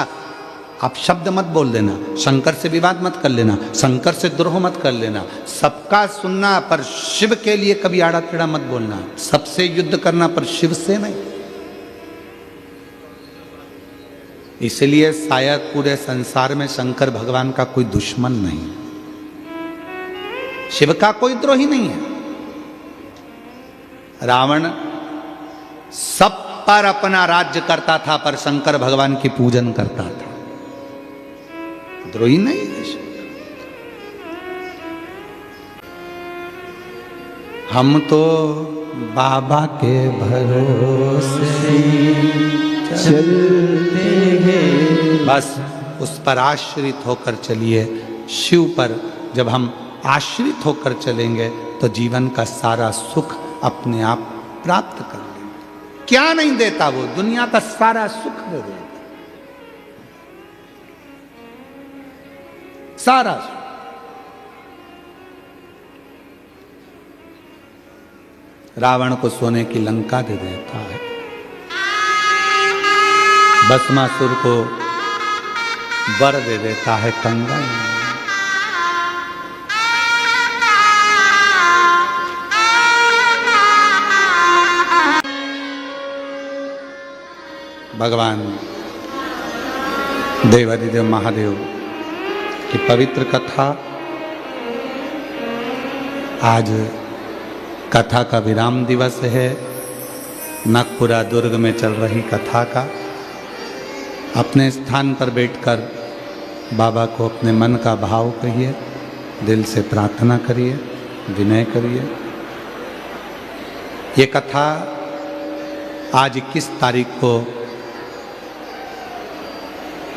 आप शब्द मत बोल देना, शंकर से विवाद मत कर लेना, शंकर से द्रोह मत कर लेना, सबका सुनना पर शिव के लिए कभी आड़ा टेढ़ा मत बोलना, सबसे युद्ध करना पर शिव से नहीं। इसलिए शायद पूरे संसार में शंकर भगवान का कोई दुश्मन नहीं, शिव का कोई द्रोही नहीं है। रावण सब पर अपना राज्य करता था पर शंकर भगवान की पूजन करता था, द्रोही नहीं है शिव। हम तो बाबा के भरोसे चलते हैं, बस उस पर आश्रित होकर चलिए। शिव पर जब हम आश्रित होकर चलेंगे तो जीवन का सारा सुख अपने आप प्राप्त कर लेंगे। क्या नहीं देता वो? दुनिया का सारा सुख दे देता, सारा सुख। रावण को सोने की लंका दे देता है, भस्मासुर को वर दे देता है कंगन। भगवान देवादिदेव महादेव की पवित्र कथा, आज कथा का विराम दिवस है। नागपुरा दुर्ग में चल रही कथा का अपने स्थान पर बैठकर बाबा को अपने मन का भाव कहिए, दिल से प्रार्थना करिए, विनय करिए। ये कथा आज 21 तारीख को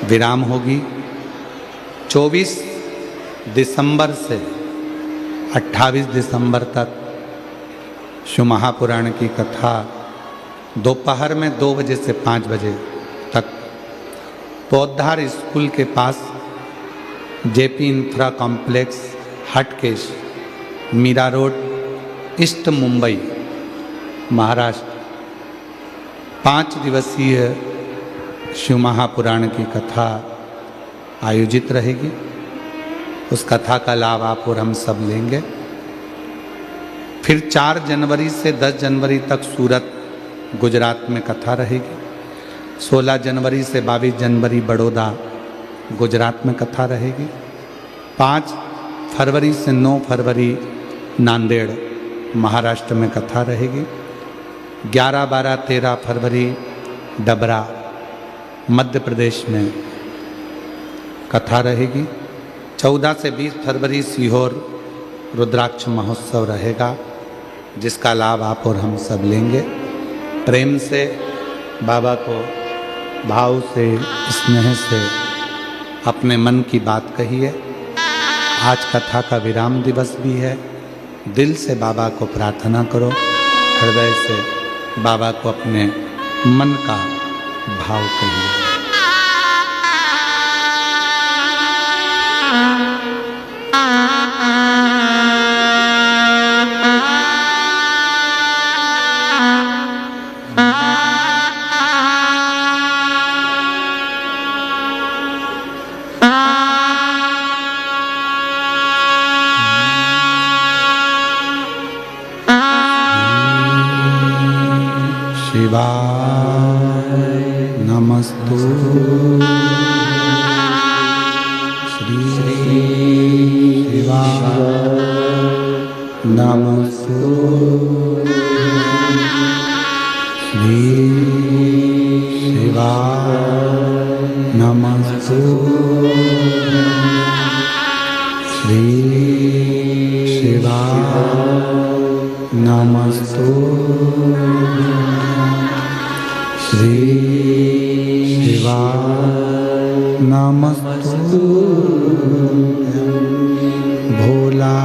विराम होगी। 24 दिसंबर से 28 दिसंबर तक शिव महापुराण की कथा दोपहर में 2 बजे से 5 बजे तक पौधार स्कूल के पास JP infra complex, Hatkesh, Mira road, east Mumbai, Maharashtra 5 दिवसीय शिव महापुराण की कथा आयोजित रहेगी। उस कथा का लाभ आप और हम सब लेंगे। फिर 4 जनवरी से 10 जनवरी तक सूरत, गुजरात में कथा रहेगी। 16 जनवरी से 22 जनवरी बड़ौदा, गुजरात में कथा रहेगी। 5 फरवरी से 9 फरवरी नांदेड़, महाराष्ट्र में कथा रहेगी। 11, 12, 13 फरवरी डबरा, मध्य प्रदेश में कथा रहेगी। 14 से 20 फरवरी सीहोर रुद्राक्ष महोत्सव रहेगा, जिसका लाभ आप और हम सब लेंगे। प्रेम से बाबा को भाव से, स्नेह से अपने मन की बात कहिए। आज कथा का विराम दिवस भी है। दिल से बाबा को प्रार्थना करो, हृदय से बाबा को अपने मन का भाव कहिए। नमस्तु श्री शिवाय नमस्तु श्री शिवाय नमस्तु श्री शिवाय नमस्तु श्री शिवाय नमस्तु। भोला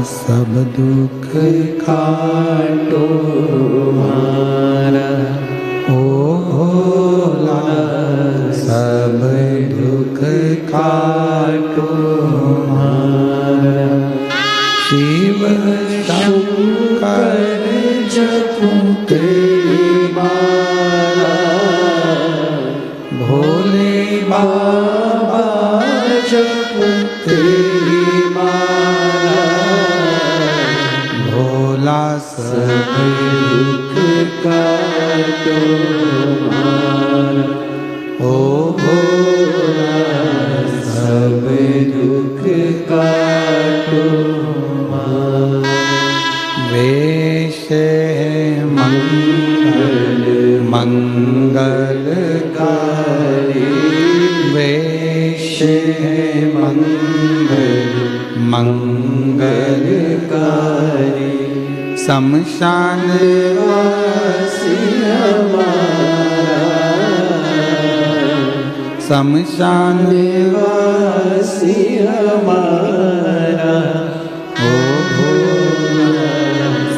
सब दुख काटो मारा, ओ भोला सब दुख काटो मारा। शिव शंकर जपूं तेरी माला, भोले बाबा जपूं तेरी माला। भोला सब दुख काटो मारा, ओ भोला सब दुख काटो मारा। वेश मंगलकारी, वेश मंगलकारी। शमशान वासी हमारा, शमशान वासी हमारा। ओ भोला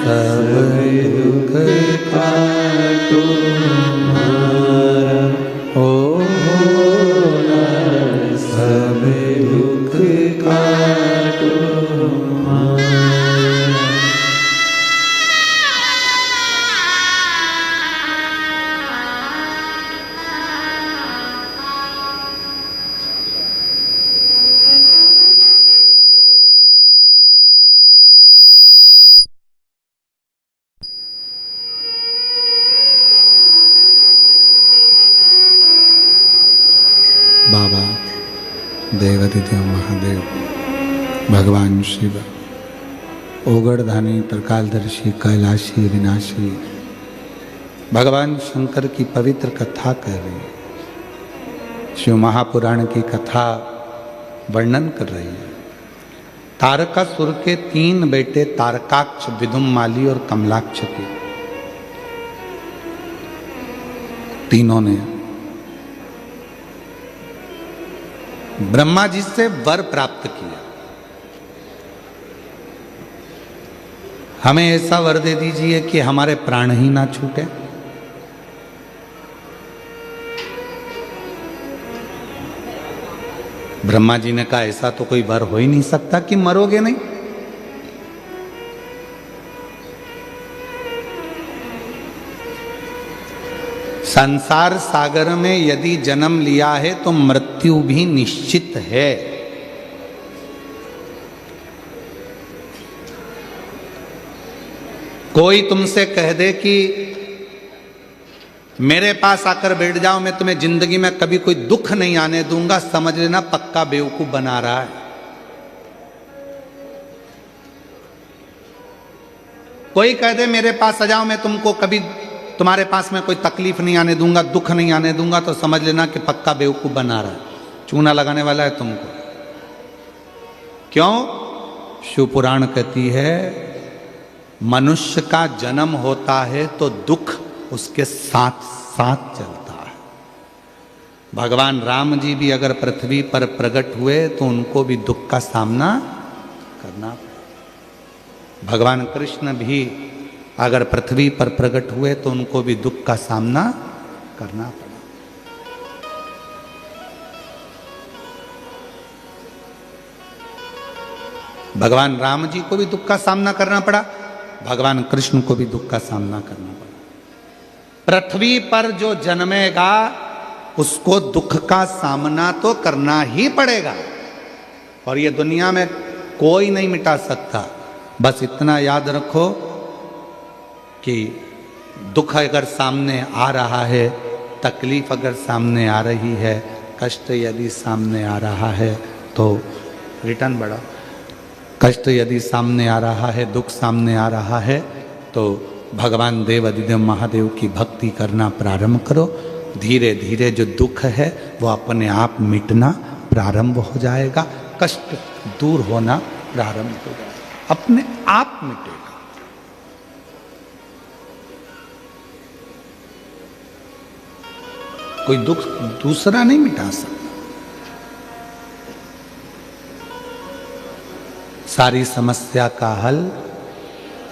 सब दुख काटो मारा, ओ भोला सब दुख काटो मारा। बाबा देवादिदेव महादेव, भगवान शिव, ओगड़धानी, त्रिकालदर्शी, कैलाशी, विनाशी, भगवान शंकर की पवित्र कथा कह रही है। शिव महापुराण की कथा वर्णन कर रही है। तारकासुर के 3 बेटे तारकाक्ष, विदुममाली और कमलाक्ष के, तीनों ने ब्रह्मा जी से वर प्राप्त किया, हमें ऐसा वर दे दीजिए कि हमारे प्राण ही ना छूटे। ब्रह्मा जी ने कहा ऐसा तो कोई वर हो ही नहीं सकता कि मरोगे नहीं। संसार सागर में यदि जन्म लिया है तो मृत्यु भी निश्चित है। कोई तुमसे कह दे कि मेरे पास आकर बैठ जाओ, मैं तुम्हें जिंदगी में कभी कोई दुख नहीं आने दूंगा, समझ लेना पक्का बेवकूफ बना रहा है। कोई कह दे मेरे पास आ जाओ, मैं तुमको कभी तुम्हारे पास में कोई तकलीफ नहीं आने दूंगा, दुख नहीं आने दूंगा, तो समझ लेना कि पक्का बेवकूफ बना रहा है, चूना लगाने वाला है तुमको। क्यों? शिव पुराण कहती है मनुष्य का जन्म होता है तो दुख उसके साथ साथ चलता है। भगवान राम जी भी अगर पृथ्वी पर प्रकट हुए तो उनको भी दुख का सामना करना पड़ा। भगवान कृष्ण भी अगर पृथ्वी पर प्रकट हुए तो उनको भी दुख का सामना करना पड़ा। भगवान राम जी को भी दुख का सामना करना पड़ा, भगवान कृष्ण को भी दुख का सामना करना पड़ा। पृथ्वी पर जो जन्मेगा उसको दुख का सामना तो करना ही पड़ेगा, और ये दुनिया में कोई नहीं मिटा सकता। बस इतना याद रखो कि दुख अगर सामने आ रहा है, तकलीफ अगर सामने आ रही है, कष्ट यदि सामने आ रहा है तो रिटर्न बढ़ा, कष्ट यदि सामने आ रहा है, दुख सामने आ रहा है तो भगवान देव अधिदेव महादेव की भक्ति करना प्रारंभ करो। धीरे धीरे जो दुख है वो अपने आप मिटना प्रारंभ हो जाएगा, कष्ट दूर होना प्रारंभ हो जाएगा, अपने आप मिटेगा। कोई दुख दूसरा नहीं मिटा सकता। सारी समस्या का हल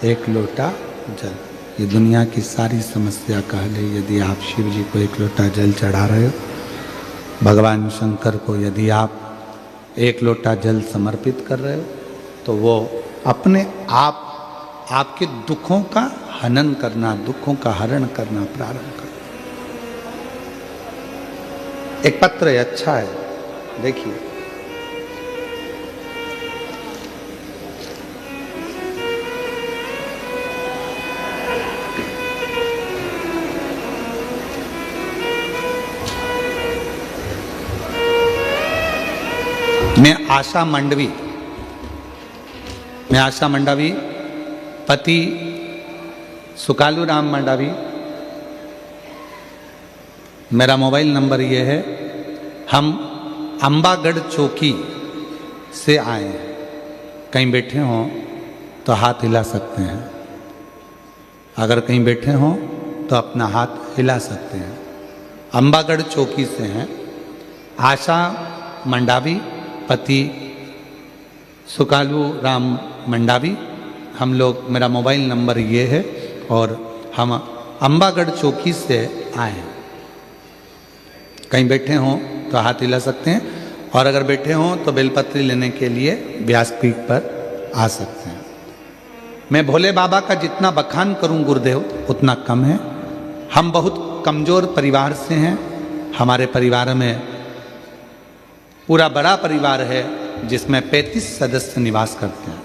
एक लोटा जल। ये दुनिया की सारी समस्या का हल है। यदि आप शिव जी को एक लोटा जल चढ़ा रहे हो, भगवान शंकर को यदि आप एक लोटा जल समर्पित कर रहे हो, तो वो अपने आप आपके दुखों का हनन करना, दुखों का हरण करना प्रारंभ कर। एक पत्र है, अच्छा है, देखिए। मैं आशा मंडावी पति सुकालू राम मंडावी, मेरा मोबाइल नंबर ये है। हम अंबागढ़ चौकी से आए हैं। कहीं बैठे हों तो हाथ हिला सकते हैं, अगर कहीं बैठे हों तो अपना हाथ हिला सकते हैं। अंबागढ़ चौकी से हैं। आशा मंडावी पति सुकालू राम मंडावी, हम लोग, मेरा मोबाइल नंबर ये है, और हम अंबागढ़ चौकी से आए हैं। कहीं बैठे हों तो हाथ हिला सकते हैं, और अगर बैठे हों तो बेलपत्री लेने के लिए व्यासपीठ पर आ सकते हैं। मैं भोले बाबा का जितना बखान करूं गुरुदेव उतना कम है। हम बहुत कमज़ोर परिवार से हैं। हमारे परिवार में पूरा बड़ा परिवार है जिसमें 35 सदस्य निवास करते हैं।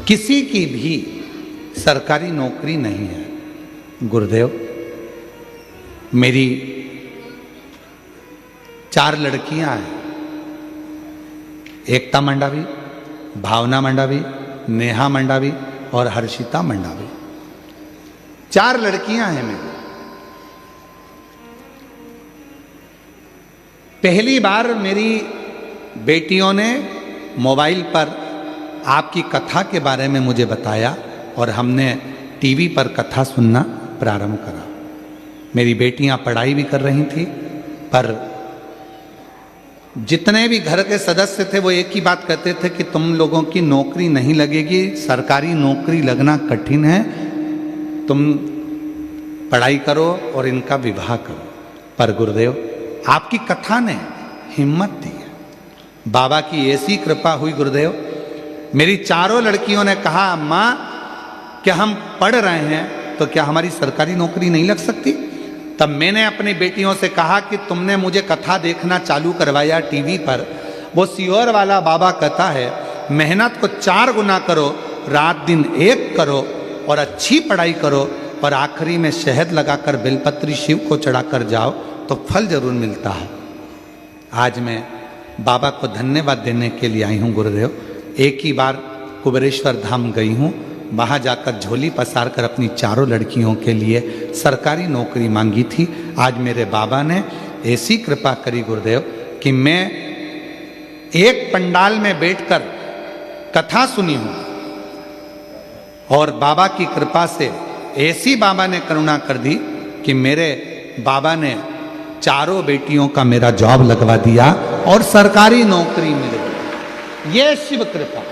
किसी की भी सरकारी नौकरी नहीं है गुरुदेव। मेरी 4 लड़कियां हैं, एकता मंडावी, भावना मंडावी, नेहा मंडावी और हर्षिता मंडावी। 4 लड़कियां हैं मेरी। पहली बार मेरी बेटियों ने मोबाइल पर आपकी कथा के बारे में मुझे बताया और हमने टीवी पर कथा सुनना प्रारंभ करा। मेरी बेटियां पढ़ाई भी कर रही थी, पर जितने भी घर के सदस्य थे वो एक ही बात कहते थे कि तुम लोगों की नौकरी नहीं लगेगी, सरकारी नौकरी लगना कठिन है, तुम पढ़ाई करो और इनका विवाह करो। पर गुरुदेव आपकी कथा ने हिम्मत दी है, बाबा की ऐसी कृपा हुई गुरुदेव, मेरी चारों लड़कियों ने कहा अम्मा क्या हम पढ़ रहे हैं तो क्या हमारी सरकारी नौकरी नहीं लग सकती? तब मैंने अपनी बेटियों से कहा कि तुमने मुझे कथा देखना चालू करवाया टीवी पर, वो सीहोर वाला बाबा कहता है मेहनत को 4 गुना करो, रात दिन एक करो और अच्छी पढ़ाई करो और आखिरी में शहद लगाकर बेलपत्री शिव को चढ़ाकर जाओ तो फल जरूर मिलता है। आज मैं बाबा को धन्यवाद देने के लिए आई हूँ गुरुदेव। एक ही बार कुबेरेश्वर धाम गई हूँ, वहाँ जाकर झोली पसार कर अपनी चारों लड़कियों के लिए सरकारी नौकरी मांगी थी। आज मेरे बाबा ने ऐसी कृपा करी गुरुदेव कि मैं एक पंडाल में बैठकर कथा सुनी हूँ और बाबा की कृपा से ऐसी बाबा ने करुणा कर दी कि मेरे बाबा ने चारों बेटियों का मेरा जॉब लगवा दिया और सरकारी नौकरी मिल गई। ये शिव कृपा,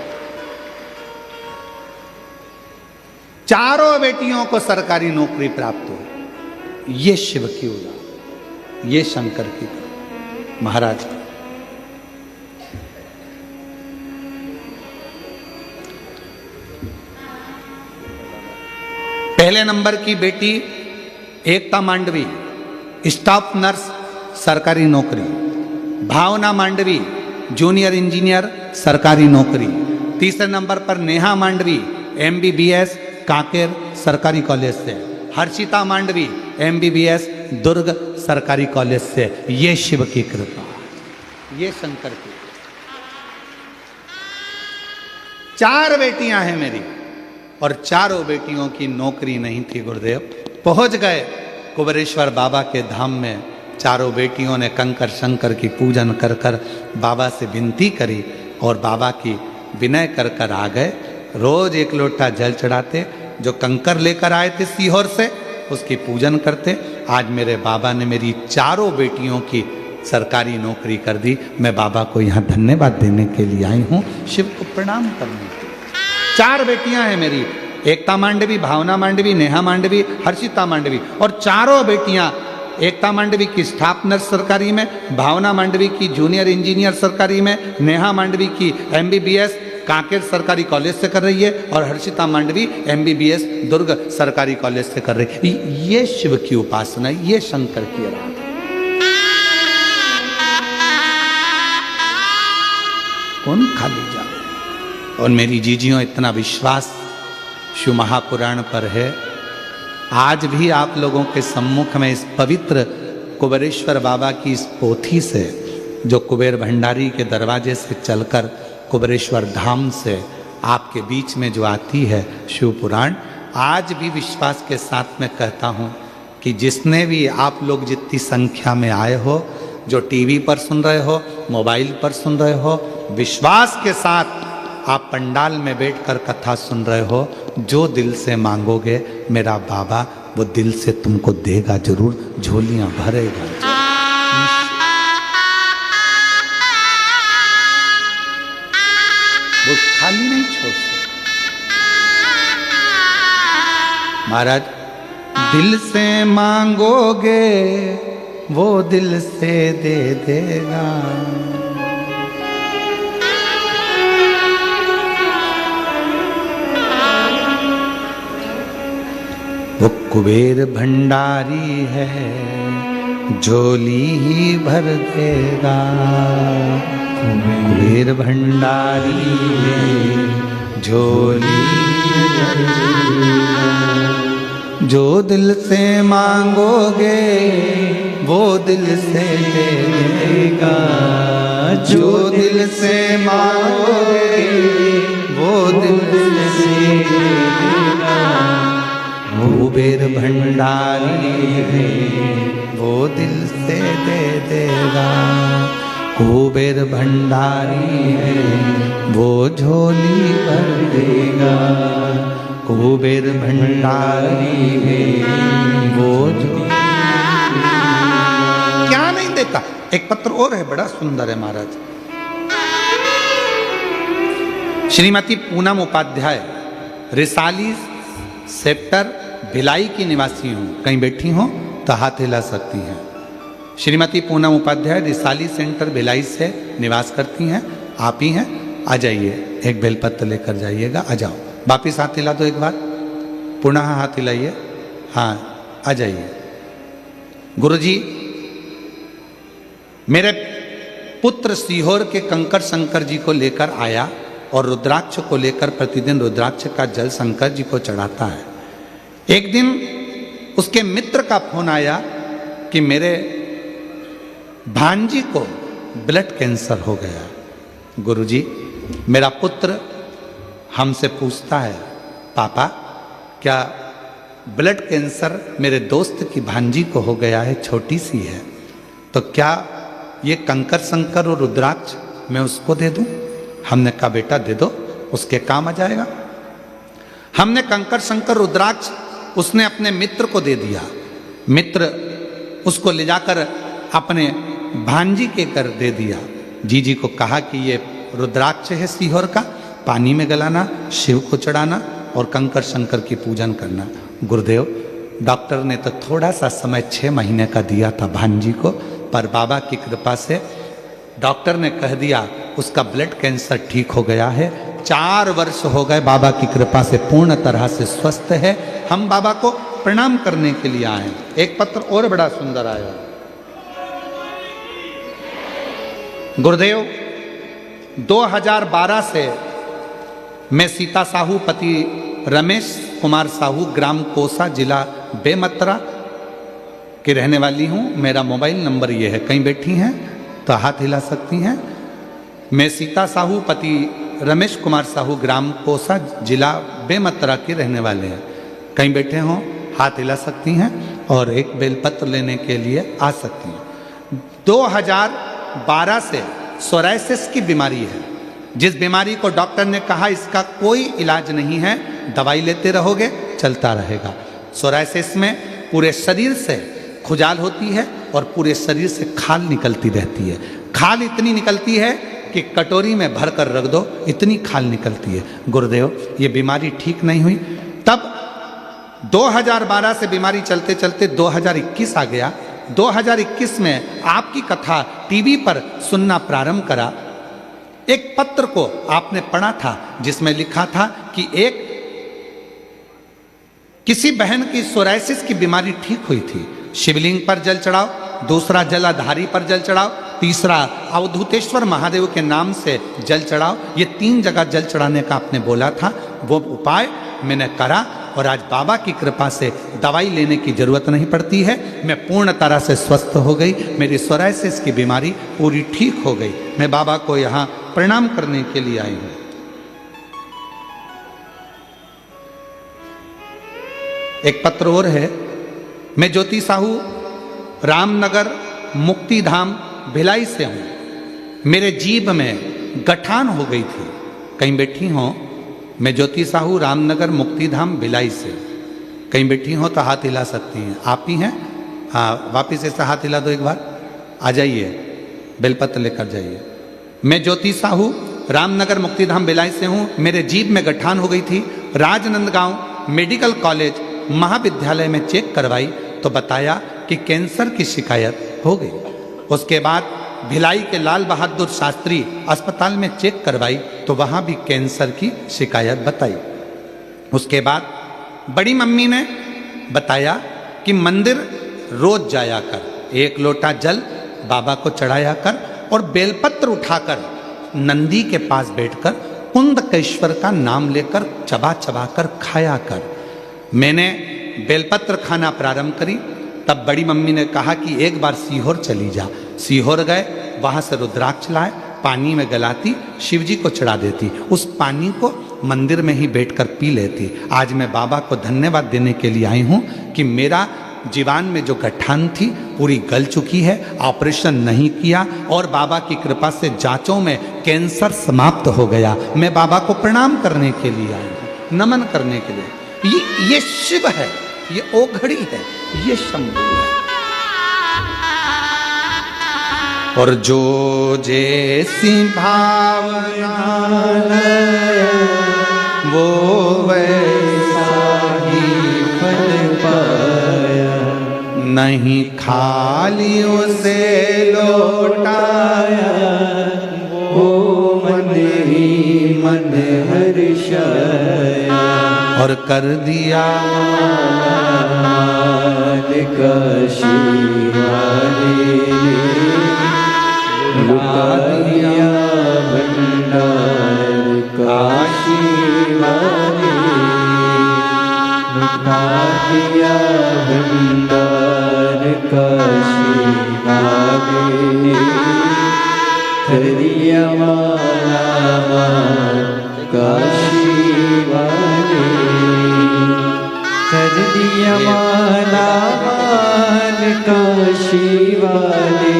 चारों बेटियों को सरकारी नौकरी प्राप्त हो, ये शिव की उदाहरण, ये शंकर की कृपा। महाराज पहले नंबर की बेटी एकता मांडवी, स्टाफ नर्स सरकारी नौकरी। भावना मांडवी जूनियर इंजीनियर सरकारी नौकरी। तीसरे नंबर पर नेहा मांडवी MBBS कांकेर सरकारी कॉलेज से। हर्षिता मांडवी MBBS दुर्ग सरकारी कॉलेज से। ये शिव की कृपा, ये शंकर की। 4 बेटियां हैं मेरी और चारों बेटियों की नौकरी नहीं थी गुरुदेव। पहुंच गए कुबेरेश्वर बाबा के धाम में, चारों बेटियों ने कंकर शंकर की पूजन कर कर बाबा से विनती करी और बाबा की विनय कर कर आ गए। रोज 1 लोटा जल चढ़ाते, जो कंकर लेकर आए थे सीहोर से उसकी पूजन करते। आज मेरे बाबा ने मेरी चारों बेटियों की सरकारी नौकरी कर दी। मैं बाबा को यहाँ धन्यवाद देने के लिए आई हूँ, शिव को प्रणाम करने के लिए। 4 बेटियां हैं मेरी, एकता मांडवी, भावना मांडवी, नेहा मांडवी, हर्षिता मांडवी। और चारों बेटियां, एकता मांडवी की स्टाफ नर्स सरकारी में, भावना मांडवी की जूनियर इंजीनियर सरकारी में, नेहा मांडवी की MBBS कांकेर सरकारी कॉलेज से कर रही है और हर्षिता मांडवी MBBS दुर्ग सरकारी कॉलेज से कर रही है। ये शिव की उपासना, ये शंकर की आराधना। कौन खाली जा। और मेरी जीजियों, इतना विश्वास शिव महापुराण पर है। आज भी आप लोगों के सम्मुख में इस पवित्र कुबेरेश्वर बाबा की इस पोथी से, जो कुबेर भंडारी के दरवाजे से चलकर कुबेरेश्वर धाम से आपके बीच में जो आती है शिव पुराण, आज भी विश्वास के साथ में कहता हूँ कि जिसने भी आप लोग जितनी संख्या में आए हो, जो टीवी पर सुन रहे हो, मोबाइल पर सुन रहे हो, विश्वास के साथ आप पंडाल में बैठकर कथा सुन रहे हो, जो दिल से मांगोगे मेरा बाबा वो दिल से तुमको देगा जरूर, झोलियां भरेगा। वो खाली नहीं छोड़ सकते। महाराज, दिल से मांगोगे वो दिल से दे देगा। वो कुबेर भंडारी है, झोली ही भर देगा। कुबेर भंडारी है, झोली भर देगा। जो दिल से मांगोगे वो दिल से दे देगा। जो दिल से मांगोगे वो दिल से दे देगा। कुबेर भंडारी है, वो दिल से दे देगा। कुबेर भंडारी है, वो झोली भर देगा। कुबेर भंडारी है, वो झोली क्या नहीं देता। एक पत्र और है, बड़ा सुंदर है महाराज। श्रीमती पूनम उपाध्याय, रिसाली सेक्टर भिलाई की निवासी हूं, कहीं बैठी हो तो हाथ हिला सकती हैं। श्रीमती पूनम उपाध्याय रिसाली सेंटर भिलाई से निवास करती हैं, आप ही हैं। आ जाइए, एक बेलपत्र लेकर जाइएगा, आ जाओ। वापिस हाथ हिला दो एक बार, पुनः हाथ हिलाइए, हाँ आ जाइए। गुरुजी, मेरे पुत्र सीहोर के कंकर शंकर जी को लेकर आया और रुद्राक्ष को लेकर प्रतिदिन रुद्राक्ष का जल शंकर जी को चढ़ाता है। एक दिन उसके मित्र का फोन आया कि मेरे भांजी को ब्लड कैंसर हो गया। गुरुजी, मेरा पुत्र हमसे पूछता है, पापा क्या ब्लड कैंसर मेरे दोस्त की भांजी को हो गया है, छोटी सी है, तो क्या ये कंकर शंकर और रुद्राक्ष मैं उसको दे दूं? हमने कहा बेटा दे दो, उसके काम आ जाएगा। हमने कंकर शंकर रुद्राक्ष उसने अपने मित्र को दे दिया। मित्र उसको ले जाकर अपने भांजी के कर दे दिया। जीजी को कहा कि ये रुद्राक्ष है सीहोर का, पानी में गलाना, शिव को चढ़ाना और कंकर शंकर की पूजन करना। गुरुदेव, डॉक्टर ने तो थोड़ा सा समय 6 महीने का दिया था भांजी को, पर बाबा की कृपा से डॉक्टर ने कह दिया उसका ब्लड कैंसर ठीक हो गया है। 4 वर्ष हो गए, बाबा की कृपा से पूर्ण तरह से स्वस्थ है। हम बाबा को प्रणाम करने के लिए आए। एक पत्र और बड़ा सुंदर आया। गुरुदेव, 2012 से मैं सीता साहू पति रमेश कुमार साहू, ग्राम कोसा, जिला बेमतरा की रहने वाली हूं। मेरा मोबाइल नंबर ये है, कहीं बैठी हैं तो हाथ हिला सकती हैं। मैं सीता साहू पति रमेश कुमार साहू, ग्राम कोसा, जिला बेमतरा के रहने वाले हैं। कहीं बैठे हों हाथ हिला सकती हैं और एक बेलपत्र लेने के लिए आ सकती हैं। 2012 से सोराइसिस की बीमारी है, जिस बीमारी को डॉक्टर ने कहा इसका कोई इलाज नहीं है, दवाई लेते रहोगे चलता रहेगा। सोराइसिस में पूरे शरीर से खुजाल होती है और पूरे शरीर से खाल निकलती रहती है। खाल इतनी निकलती है कि कटोरी में भर कर रख दो, इतनी खाल निकलती है। गुरुदेव, ये बीमारी ठीक नहीं हुई। तब 2012 से बीमारी चलते चलते 2021 आ गया। 2021 में आपकी कथा टीवी पर सुनना प्रारंभ करा। एक पत्र को आपने पढ़ा था जिसमें लिखा था कि किसी बहन की सोराइसिस की बीमारी ठीक हुई थी। शिवलिंग पर जल चढ़ाओ, दूसरा जलाधारी पर जल चढ़ाओ, तीसरा अवधूतेश्वर महादेव के नाम से जल चढ़ाओ। ये 3 जगह जल चढ़ाने का आपने बोला था। वो उपाय मैंने करा और आज बाबा की कृपा से दवाई लेने की जरूरत नहीं पड़ती है। मैं पूर्ण तरह से स्वस्थ हो गई। मेरी सोराइसिस की बीमारी पूरी ठीक हो गई। मैं बाबा को यहाँ प्रणाम करने के लिए आई हूँ। एक पत्र और है। मैं ज्योति साहू, रामनगर मुक्तिधाम भिलाई से हूँ। मेरे जीभ में गठान हो गई थी। कहीं बैठी हो? मैं ज्योति साहू, रामनगर मुक्तिधाम भिलाई से। कहीं बैठी हो तो हाथ हिला सकती हैं। आप ही हैं? हाँ, वापिस ऐसा हाथ हिला दो एक बार। आ जाइए, बेलपत्र लेकर जाइए। मैं ज्योति साहू, रामनगर मुक्तिधाम भिलाई से हूँ। मेरे जीभ में गठान हो गई थी। राजनंदगांव मेडिकल कॉलेज महाविद्यालय में चेक करवाई तो बताया कि कैंसर की शिकायत हो गई। उसके बाद भिलाई के लाल बहादुर शास्त्री अस्पताल में चेक करवाई तो वहां भी कैंसर की शिकायत बताई। उसके बाद बड़ी मम्मी ने बताया कि मंदिर रोज जाया कर, 1 लोटा जल बाबा को चढ़ाया कर और बेलपत्र उठाकर नंदी के पास बैठकर कुंदकेश्वर का नाम लेकर चबा चबा कर खाया कर। मैंने बेलपत्र खाना प्रारंभ करी। तब बड़ी मम्मी ने कहा कि एक बार सीहोर चली जा। सीहोर गए, वहां से रुद्राक्ष लाए, पानी में गलाती, शिवजी को चढ़ा देती। उस पानी को मंदिर में ही बैठकर पी लेती। आज मैं बाबा को धन्यवाद देने के लिए आई हूँ कि मेरा जीवान में जो गठान थी पूरी गल चुकी है, ऑपरेशन नहीं किया और बाबा की कृपा से जांचों में कैंसर समाप्त हो गया। मैं बाबा को प्रणाम करने के लिए आई हूँ, नमन करने के लिए। ये शिव है, ये ओघड़ी है, ये शंभू है। और जो जैसी भावना वो वैसा ही फल पाया, नहीं खाली उसे लौटाया, वो मन ही मन हर्षाया, और कर दिया मालिक शिवाले लुटा दिया भंडार काशी वाले, लुटा दिया भंडार काशी वाले, खरिया माला काशी वाले, कर दिया माला माल काशी वाले,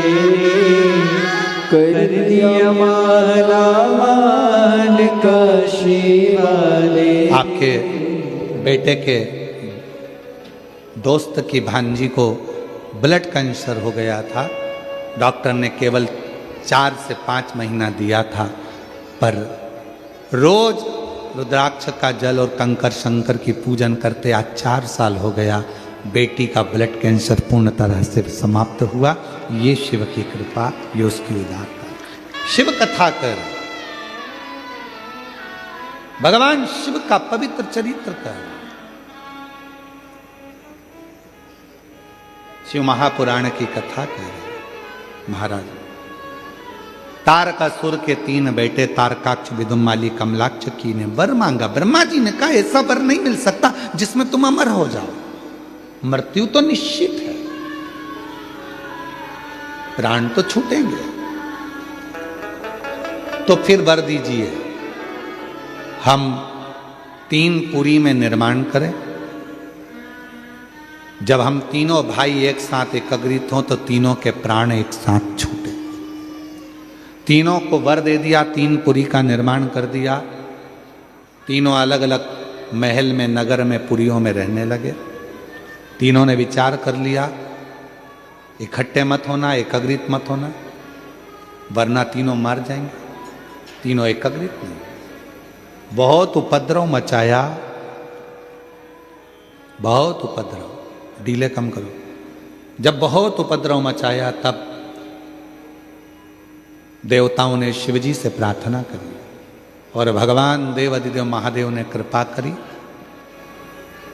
कर दिया माला माल काशी वाले। आपके बेटे के दोस्त की भांजी को ब्लड कैंसर हो गया था। डॉक्टर ने केवल 4 से 5 महीना दिया था, पर रोज रुद्राक्ष का जल और कंकर शंकर की पूजन करते आज 4 साल हो गया। बेटी का ब्लड कैंसर पूर्ण तरह से समाप्त हुआ। ये शिव की कृपा, ये उसकी उदारता। शिव कथा कर, भगवान शिव का पवित्र चरित्र कर। शिव महापुराण की कथा कर। महाराज तारकासुर के 3 बेटे तारकाक्ष, विदुमाली, कमलाक्ष की ने वर मांगा। ब्रह्मा जी ने कहा ऐसा वर नहीं मिल सकता जिसमें तुम अमर हो जाओ, मृत्यु तो निश्चित है, प्राण तो छूटेंगे, तो फिर वर दीजिए हम 3 पुरी में निर्माण करें। जब हम तीनों भाई एक साथ एकत्रित हों तो तीनों के प्राण एक साथ छूटे। तीनों को वर दे दिया, 3 पुरी का निर्माण कर दिया। तीनों अलग अलग महल में, नगर में, पुरियों में रहने लगे। तीनों ने विचार कर लिया इकट्ठे मत होना, एकत्रित मत होना, वरना तीनों मार जाएंगे। तीनों एकत्रित नहीं। बहुत उपद्रव मचाया, बहुत उपद्रव। डीले कम करो। जब बहुत उपद्रव मचाया तब देवताओं ने शिवजी से प्रार्थना करी और भगवान देवाधिदेव महादेव ने कृपा करी।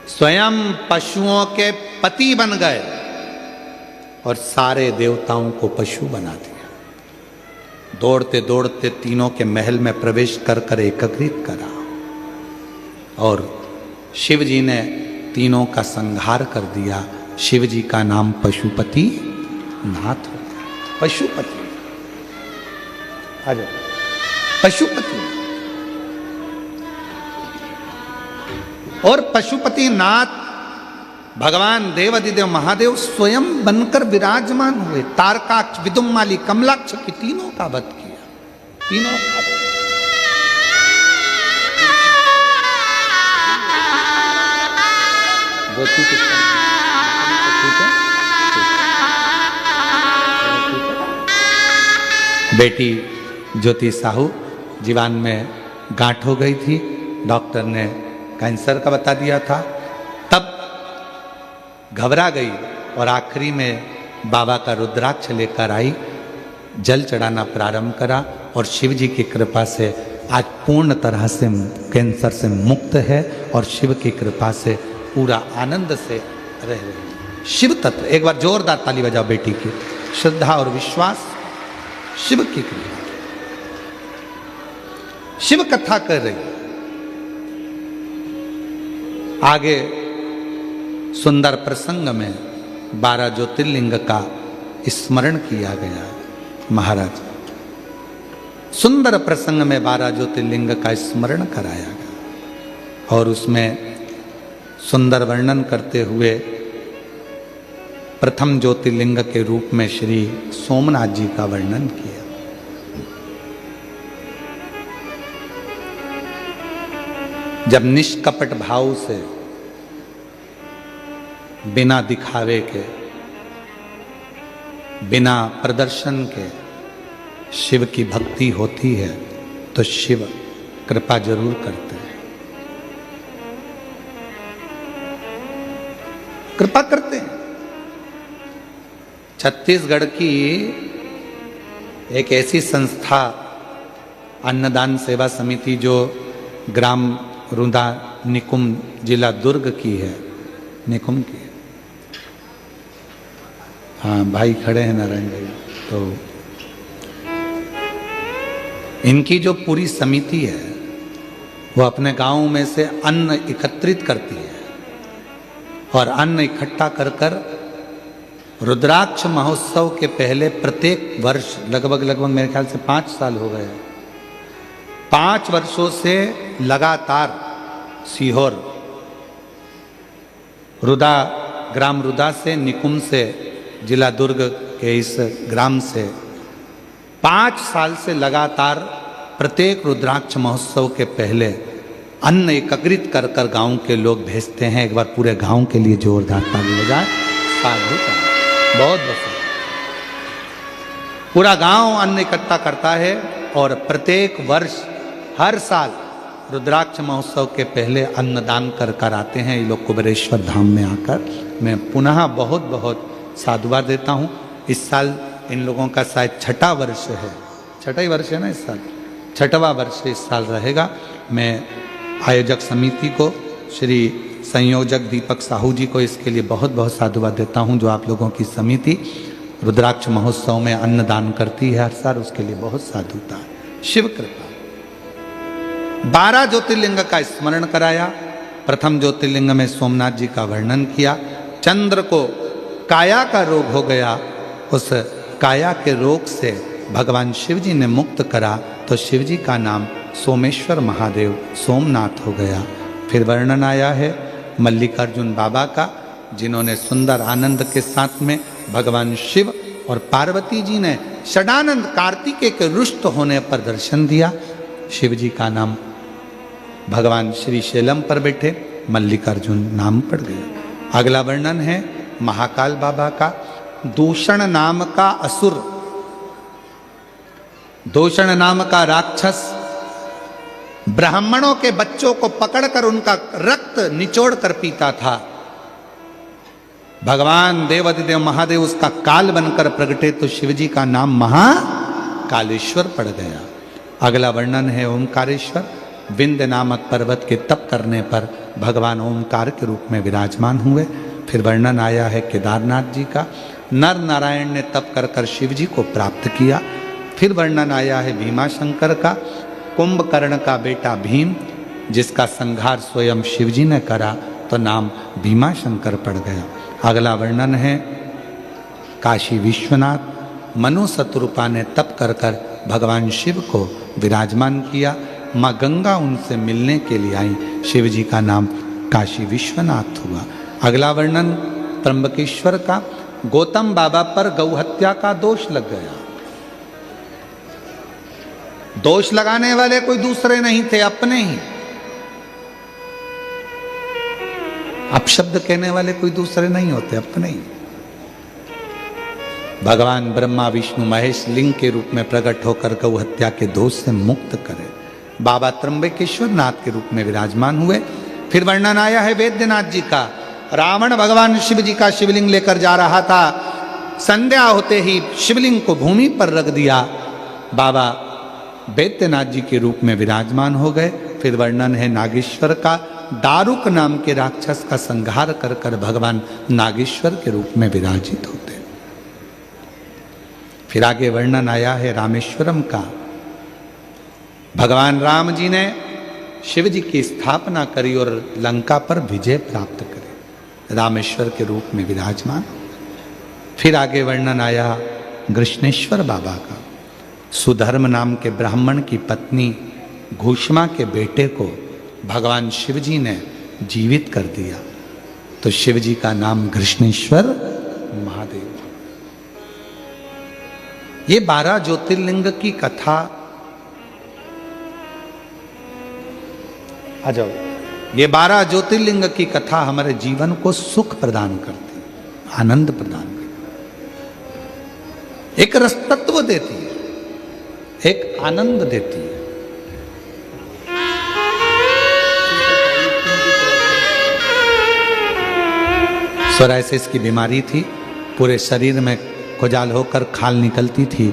स्वयं पशुओं के पति बन गए और सारे देवताओं को पशु बना दिया। दौड़ते दौड़ते तीनों के महल में प्रवेश कर कर एकत्रित करा और शिव जी ने तीनों का संहार कर दिया। शिव जी का नाम पशुपति नाथ हो गया। पशुपति, आ जाओ, पशुपति। और पशुपति नाथ भगवान देवाधिदेव महादेव स्वयं बनकर विराजमान हुए। तारकाक्ष, विदुमाली, कमलाक्ष की तीनों का वध किया। तीनों का बेटी ज्योति साहू जीवान में गांठ हो गई थी। डॉक्टर ने कैंसर का बता दिया था। तब घबरा गई और आखिरी में बाबा का रुद्राक्ष लेकर आई, जल चढ़ाना प्रारंभ करा और शिव जी की कृपा से आज पूर्ण तरह से कैंसर से मुक्त है और शिव की कृपा से पूरा आनंद से रह रही है। शिव तत्व, एक बार जोरदार ताली बजाओ बेटी की। श्रद्धा और विश्वास, शिव की कृपा। शिव कथा कर रही। आगे सुंदर प्रसंग में 12 ज्योतिर्लिंग का स्मरण किया गया। महाराज सुंदर प्रसंग में 12 ज्योतिर्लिंग का स्मरण कराया गया और उसमें सुंदर वर्णन करते हुए प्रथम ज्योतिर्लिंग के रूप में श्री सोमनाथ जी का वर्णन किया। जब निष्कपट भाव से, बिना दिखावे के, बिना प्रदर्शन के शिव की भक्ति होती है तो शिव कृपा जरूर करते हैं, कृपा करते हैं। छत्तीसगढ़ की एक ऐसी संस्था अन्नदान सेवा समिति जो ग्राम रुदा निकुम जिला दुर्ग की है, निकुम की है। हाँ भाई खड़े हैं नारायण भाई। तो इनकी जो पूरी समिति है वो अपने गांव में से अन्न एकत्रित करती है और अन्न इकट्ठा कर कर रुद्राक्ष महोत्सव के पहले प्रत्येक वर्ष लगभग मेरे ख्याल से 5 साल हो गए, 5 वर्षों से लगातार सीहोर रुदा ग्राम रुदा से निकुम से जिला दुर्ग के इस ग्राम से 5 साल से लगातार प्रत्येक रुद्राक्ष महोत्सव के पहले अन्न एकत्रित कर कर गांव के लोग भेजते हैं। एक बार पूरे गांव के लिए जोरदार ताली बजाएं। साधु बहुत बहुत पूरा गांव अन्न इकट्ठा करता है और प्रत्येक वर्ष हर साल रुद्राक्ष महोत्सव के पहले अन्नदान कर कर आते हैं ये लोग कुबेरेश्वर धाम में आकर। मैं पुनः बहुत बहुत साधुवाद देता हूँ। इस साल इन लोगों का शायद 6ठा वर्ष है, 6ठा ही वर्ष है ना इस साल, 6ठवां वर्ष इस साल रहेगा। मैं आयोजक समिति को श्री संयोजक दीपक साहू जी को इसके लिए बहुत बहुत साधुवाद देता हूँ। जो आप लोगों की समिति रुद्राक्ष महोत्सव में अन्नदान करती है हर साल, उसके लिए बहुत साधुता है। शिव कृपा। 12 ज्योतिर्लिंग का स्मरण कराया। प्रथम ज्योतिर्लिंग में सोमनाथ जी का वर्णन किया। चंद्र को काया का रोग हो गया, उस काया के रोग से भगवान शिव जी ने मुक्त करा तो शिव जी का नाम सोमेश्वर महादेव सोमनाथ हो गया। फिर वर्णन आया है मल्लिकार्जुन बाबा का, जिन्होंने सुंदर आनंद के साथ में भगवान शिव और पार्वती जी ने षडानंद कार्तिकेय के रुष्ट होने पर दर्शन दिया। शिव जी का नाम भगवान श्री शैलम पर बैठे मल्लिकार्जुन नाम पड़ गया। अगला वर्णन है महाकाल बाबा का। दूषण नाम का असुर, दूषण नाम का राक्षस ब्राह्मणों के बच्चों को पकड़कर उनका रक्त निचोड़ कर पीता था। भगवान देवाधिदेव महादेव उसका काल बनकर प्रगटे तो शिवजी का नाम महाकालेश्वर पड़ गया। अगला वर्णन है ओमकारेश्वर। विंध्य नामक पर्वत के तप करने पर भगवान ओमकार के रूप में विराजमान हुए। फिर वर्णन आया है केदारनाथ जी का। नर नारायण ने तप कर कर शिव जी को प्राप्त किया। फिर वर्णन आया है भीमाशंकर का। कुंभकर्ण का बेटा भीम, जिसका संहार स्वयं शिव जी ने करा तो नाम भीमाशंकर पड़ गया। अगला वर्णन है काशी विश्वनाथ। मनु शत्रुपा ने तप कर कर भगवान शिव को विराजमान किया। माँ गंगा उनसे मिलने के लिए आई, शिव जी का नाम काशी विश्वनाथ हुआ। अगला वर्णन त्र्यंबकेश्वर का। गौतम बाबा पर गौ हत्या का दोष लग गया। दोष लगाने वाले कोई दूसरे नहीं थे, अपने ही। अपशब्द कहने वाले कोई दूसरे नहीं होते, अपने ही। भगवान ब्रह्मा विष्णु महेश लिंग के रूप में प्रकट होकर गौ हत्या के दोष से मुक्त करे। बाबा त्र्यंबकेश्वर नाथ के रूप में विराजमान हुए। फिर वर्णन आया है वैद्यनाथ जी का। रावण भगवान शिव जी का शिवलिंग लेकर जा रहा था। संध्या होते ही शिवलिंग को भूमि पर रख दिया। बाबा वैद्यनाथ जी के रूप में विराजमान हो गए। फिर वर्णन है नागेश्वर का। दारुक नाम के राक्षस का संहार कर कर भगवान नागेश्वर के रूप में विराजित होते। फिर आगे वर्णन आया है रामेश्वरम का। भगवान राम जी ने शिव जी की स्थापना करी और लंका पर विजय प्राप्त करे, रामेश्वर के रूप में विराजमान। फिर आगे वर्णन आया कृष्णेश्वर बाबा का। सुधर्म नाम के ब्राह्मण की पत्नी घूष्मा के बेटे को भगवान शिव जी ने जीवित कर दिया तो शिव जी का नाम कृष्णेश्वर महादेव। ये 12 ज्योतिर्लिंग की कथा। आ जाओ। ये 12 ज्योतिर्लिंग की कथा हमारे जीवन को सुख प्रदान करती है, आनंद प्रदान करती है, एक रसतत्व देती है। एक आनंद देती है। सोराइसिस की बीमारी थी, पूरे शरीर में खुजाल होकर खाल निकलती थी।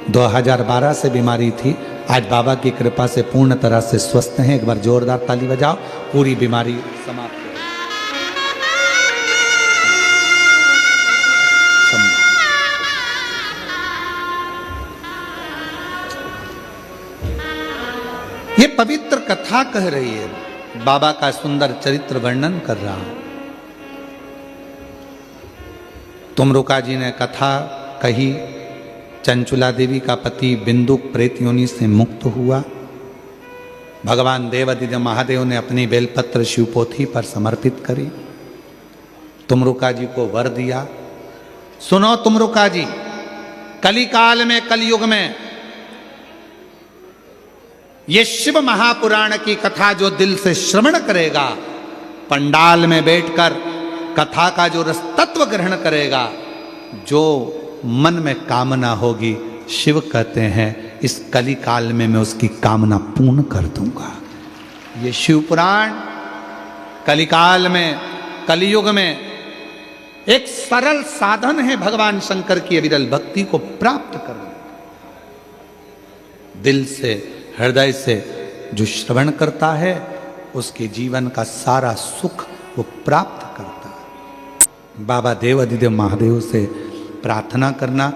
2012 से बीमारी थी। आज बाबा की कृपा से पूर्ण तरह से स्वस्थ हैं। एक बार जोरदार ताली बजाओ। पूरी बीमारी समाप्त हो ये पवित्र कथा कह रही है, बाबा का सुंदर चरित्र वर्णन कर रहा हूं। तुमरुका जी ने कथा कही, चंचुला देवी का पति बिंदुक प्रेत योनि से मुक्त हुआ। भगवान देवादिदेव महादेव ने अपनी बेलपत्र शिवपोथी पर समर्पित करी। तुमरुका जी को वर दिया। सुनो तुमरुका जी, कलिकाल में, कलयुग में ये शिव महापुराण की कथा जो दिल से श्रवण करेगा, पंडाल में बैठकर कथा का जो रस तत्व ग्रहण करेगा, जो मन में कामना होगी, शिव कहते हैं इस कली काल में मैं उसकी कामना पूर्ण कर दूंगा। ये शिव पुराण कलिकाल में, कलियुग में एक सरल साधन है भगवान शंकर की अविरल भक्ति को प्राप्त करने। दिल से, हृदय से जो श्रवण करता है उसके जीवन का सारा सुख वो प्राप्त करता है। बाबा देवादिदेव महादेव से प्रार्थना करना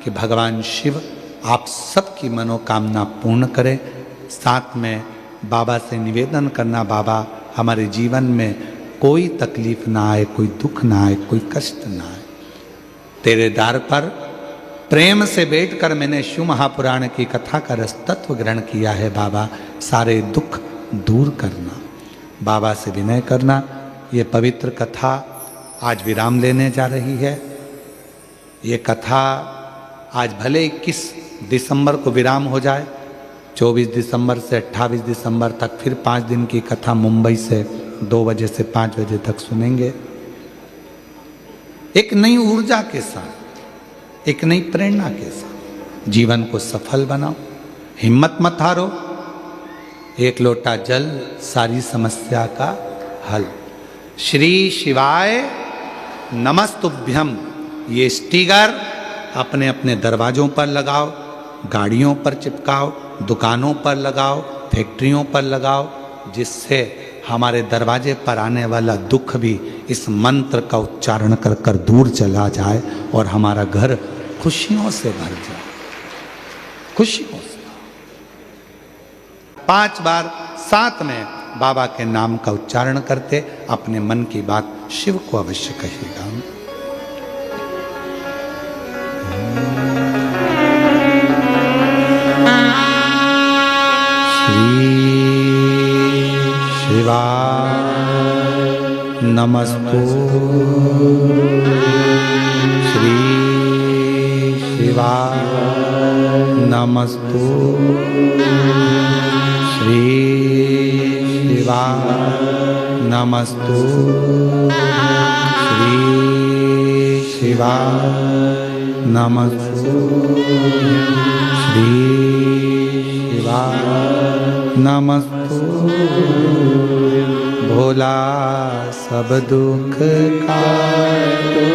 कि भगवान शिव आप सबकी मनोकामना पूर्ण करें। साथ में बाबा से निवेदन करना, बाबा हमारे जीवन में कोई तकलीफ ना आए, कोई दुख ना आए, कोई कष्ट ना आए। तेरे द्वार पर प्रेम से बैठकर मैंने शिव महापुराण की कथा का रस तत्व ग्रहण किया है। बाबा सारे दुख दूर करना, बाबा से विनय करना। ये पवित्र कथा आज विराम लेने जा रही है। ये कथा आज भले 21 दिसंबर को विराम हो जाए, 24 दिसंबर से 28 दिसंबर तक फिर 5 दिन की कथा मुंबई से 2 बजे से 5 बजे तक सुनेंगे। एक नई ऊर्जा के साथ, एक नई प्रेरणा के साथ जीवन को सफल बनाओ। हिम्मत मत हारो। एक लोटा जल सारी समस्या का हल। श्री शिवाय नमस्तुभ्यम। ये स्टिकर अपने अपने दरवाजों पर लगाओ, गाड़ियों पर चिपकाओ, दुकानों पर लगाओ, फैक्ट्रियों पर लगाओ, जिससे हमारे दरवाजे पर आने वाला दुख भी इस मंत्र का उच्चारण कर कर दूर चला जाए और हमारा घर खुशियों से भर जाए। खुशियों से 5 बार साथ में बाबा के नाम का उच्चारण करते अपने मन की बात शिव को अवश्य कहिएगा। नमस्तु श्री शिवाय नमस्तु श्री शिवाय नमस्तु श्री शिवाय नमस्तु श्री शिवाय नमस्तु। भोला सब दुख काटो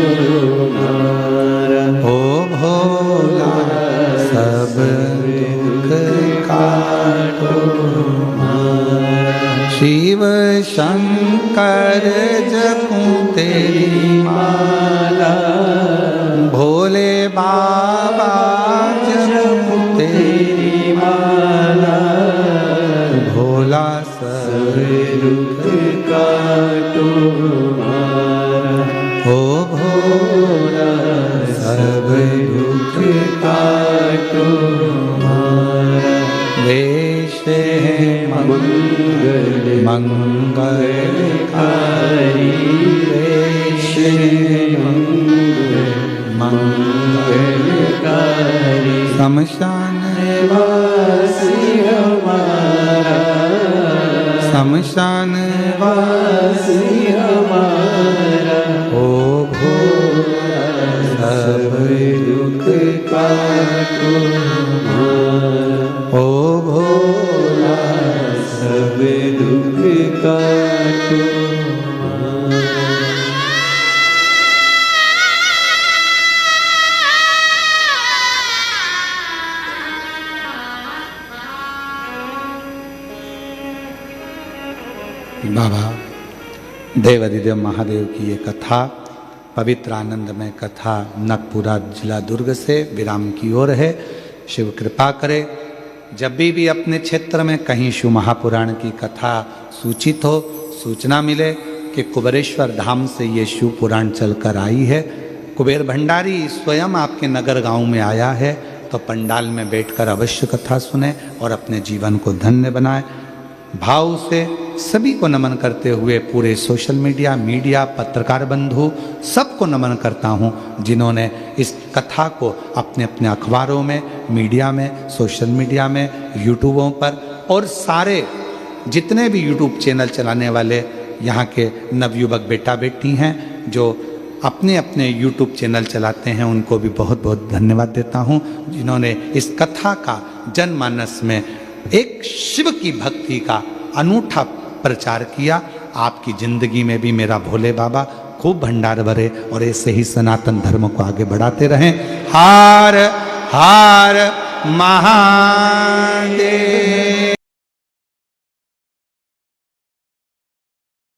मारा, ओ भोला सब दुख काटो मारा। शिव शंकर जपूं तेरी माला, भोले बाबा जपूं तेरी माला। भोला सब दुख काटो मारा, ओ भोला सब दुख काटो मारा। वेश है मंगल मंगलकारी, देवाधिदेव महादेव की ये कथा, पवित्र आनंदमय कथा नगपुरा जिला दुर्ग से विराम की ओर है। शिव कृपा करे जब भी अपने क्षेत्र में कहीं शिव महापुराण की कथा सूचित हो, सूचना मिले कि कुबेरेश्वर धाम से ये शिव पुराण चलकर आई है, कुबेर भंडारी स्वयं आपके नगर गांव में आया है, तो पंडाल में बैठकर अवश्य कथा सुने और अपने जीवन को धन्य बनाए। भाव से सभी को नमन करते हुए पूरे सोशल मीडिया पत्रकार बंधु सबको नमन करता हूँ, जिन्होंने इस कथा को अपने अपने अखबारों में, मीडिया में, सोशल मीडिया में, यूट्यूबों पर और सारे जितने भी यूट्यूब चैनल चलाने वाले यहाँ के नवयुवक बेटा बेटी हैं जो अपने अपने यूट्यूब चैनल चलाते हैं, उनको भी बहुत बहुत धन्यवाद देता हूँ, जिन्होंने इस कथा का जनमानस में एक शिव की भक्ति का अनूठा प्रचार किया। आपकी जिंदगी में भी मेरा भोले बाबा खूब भंडार भरे और ऐसे ही सनातन धर्म को आगे बढ़ाते रहें। हर हर महादेव।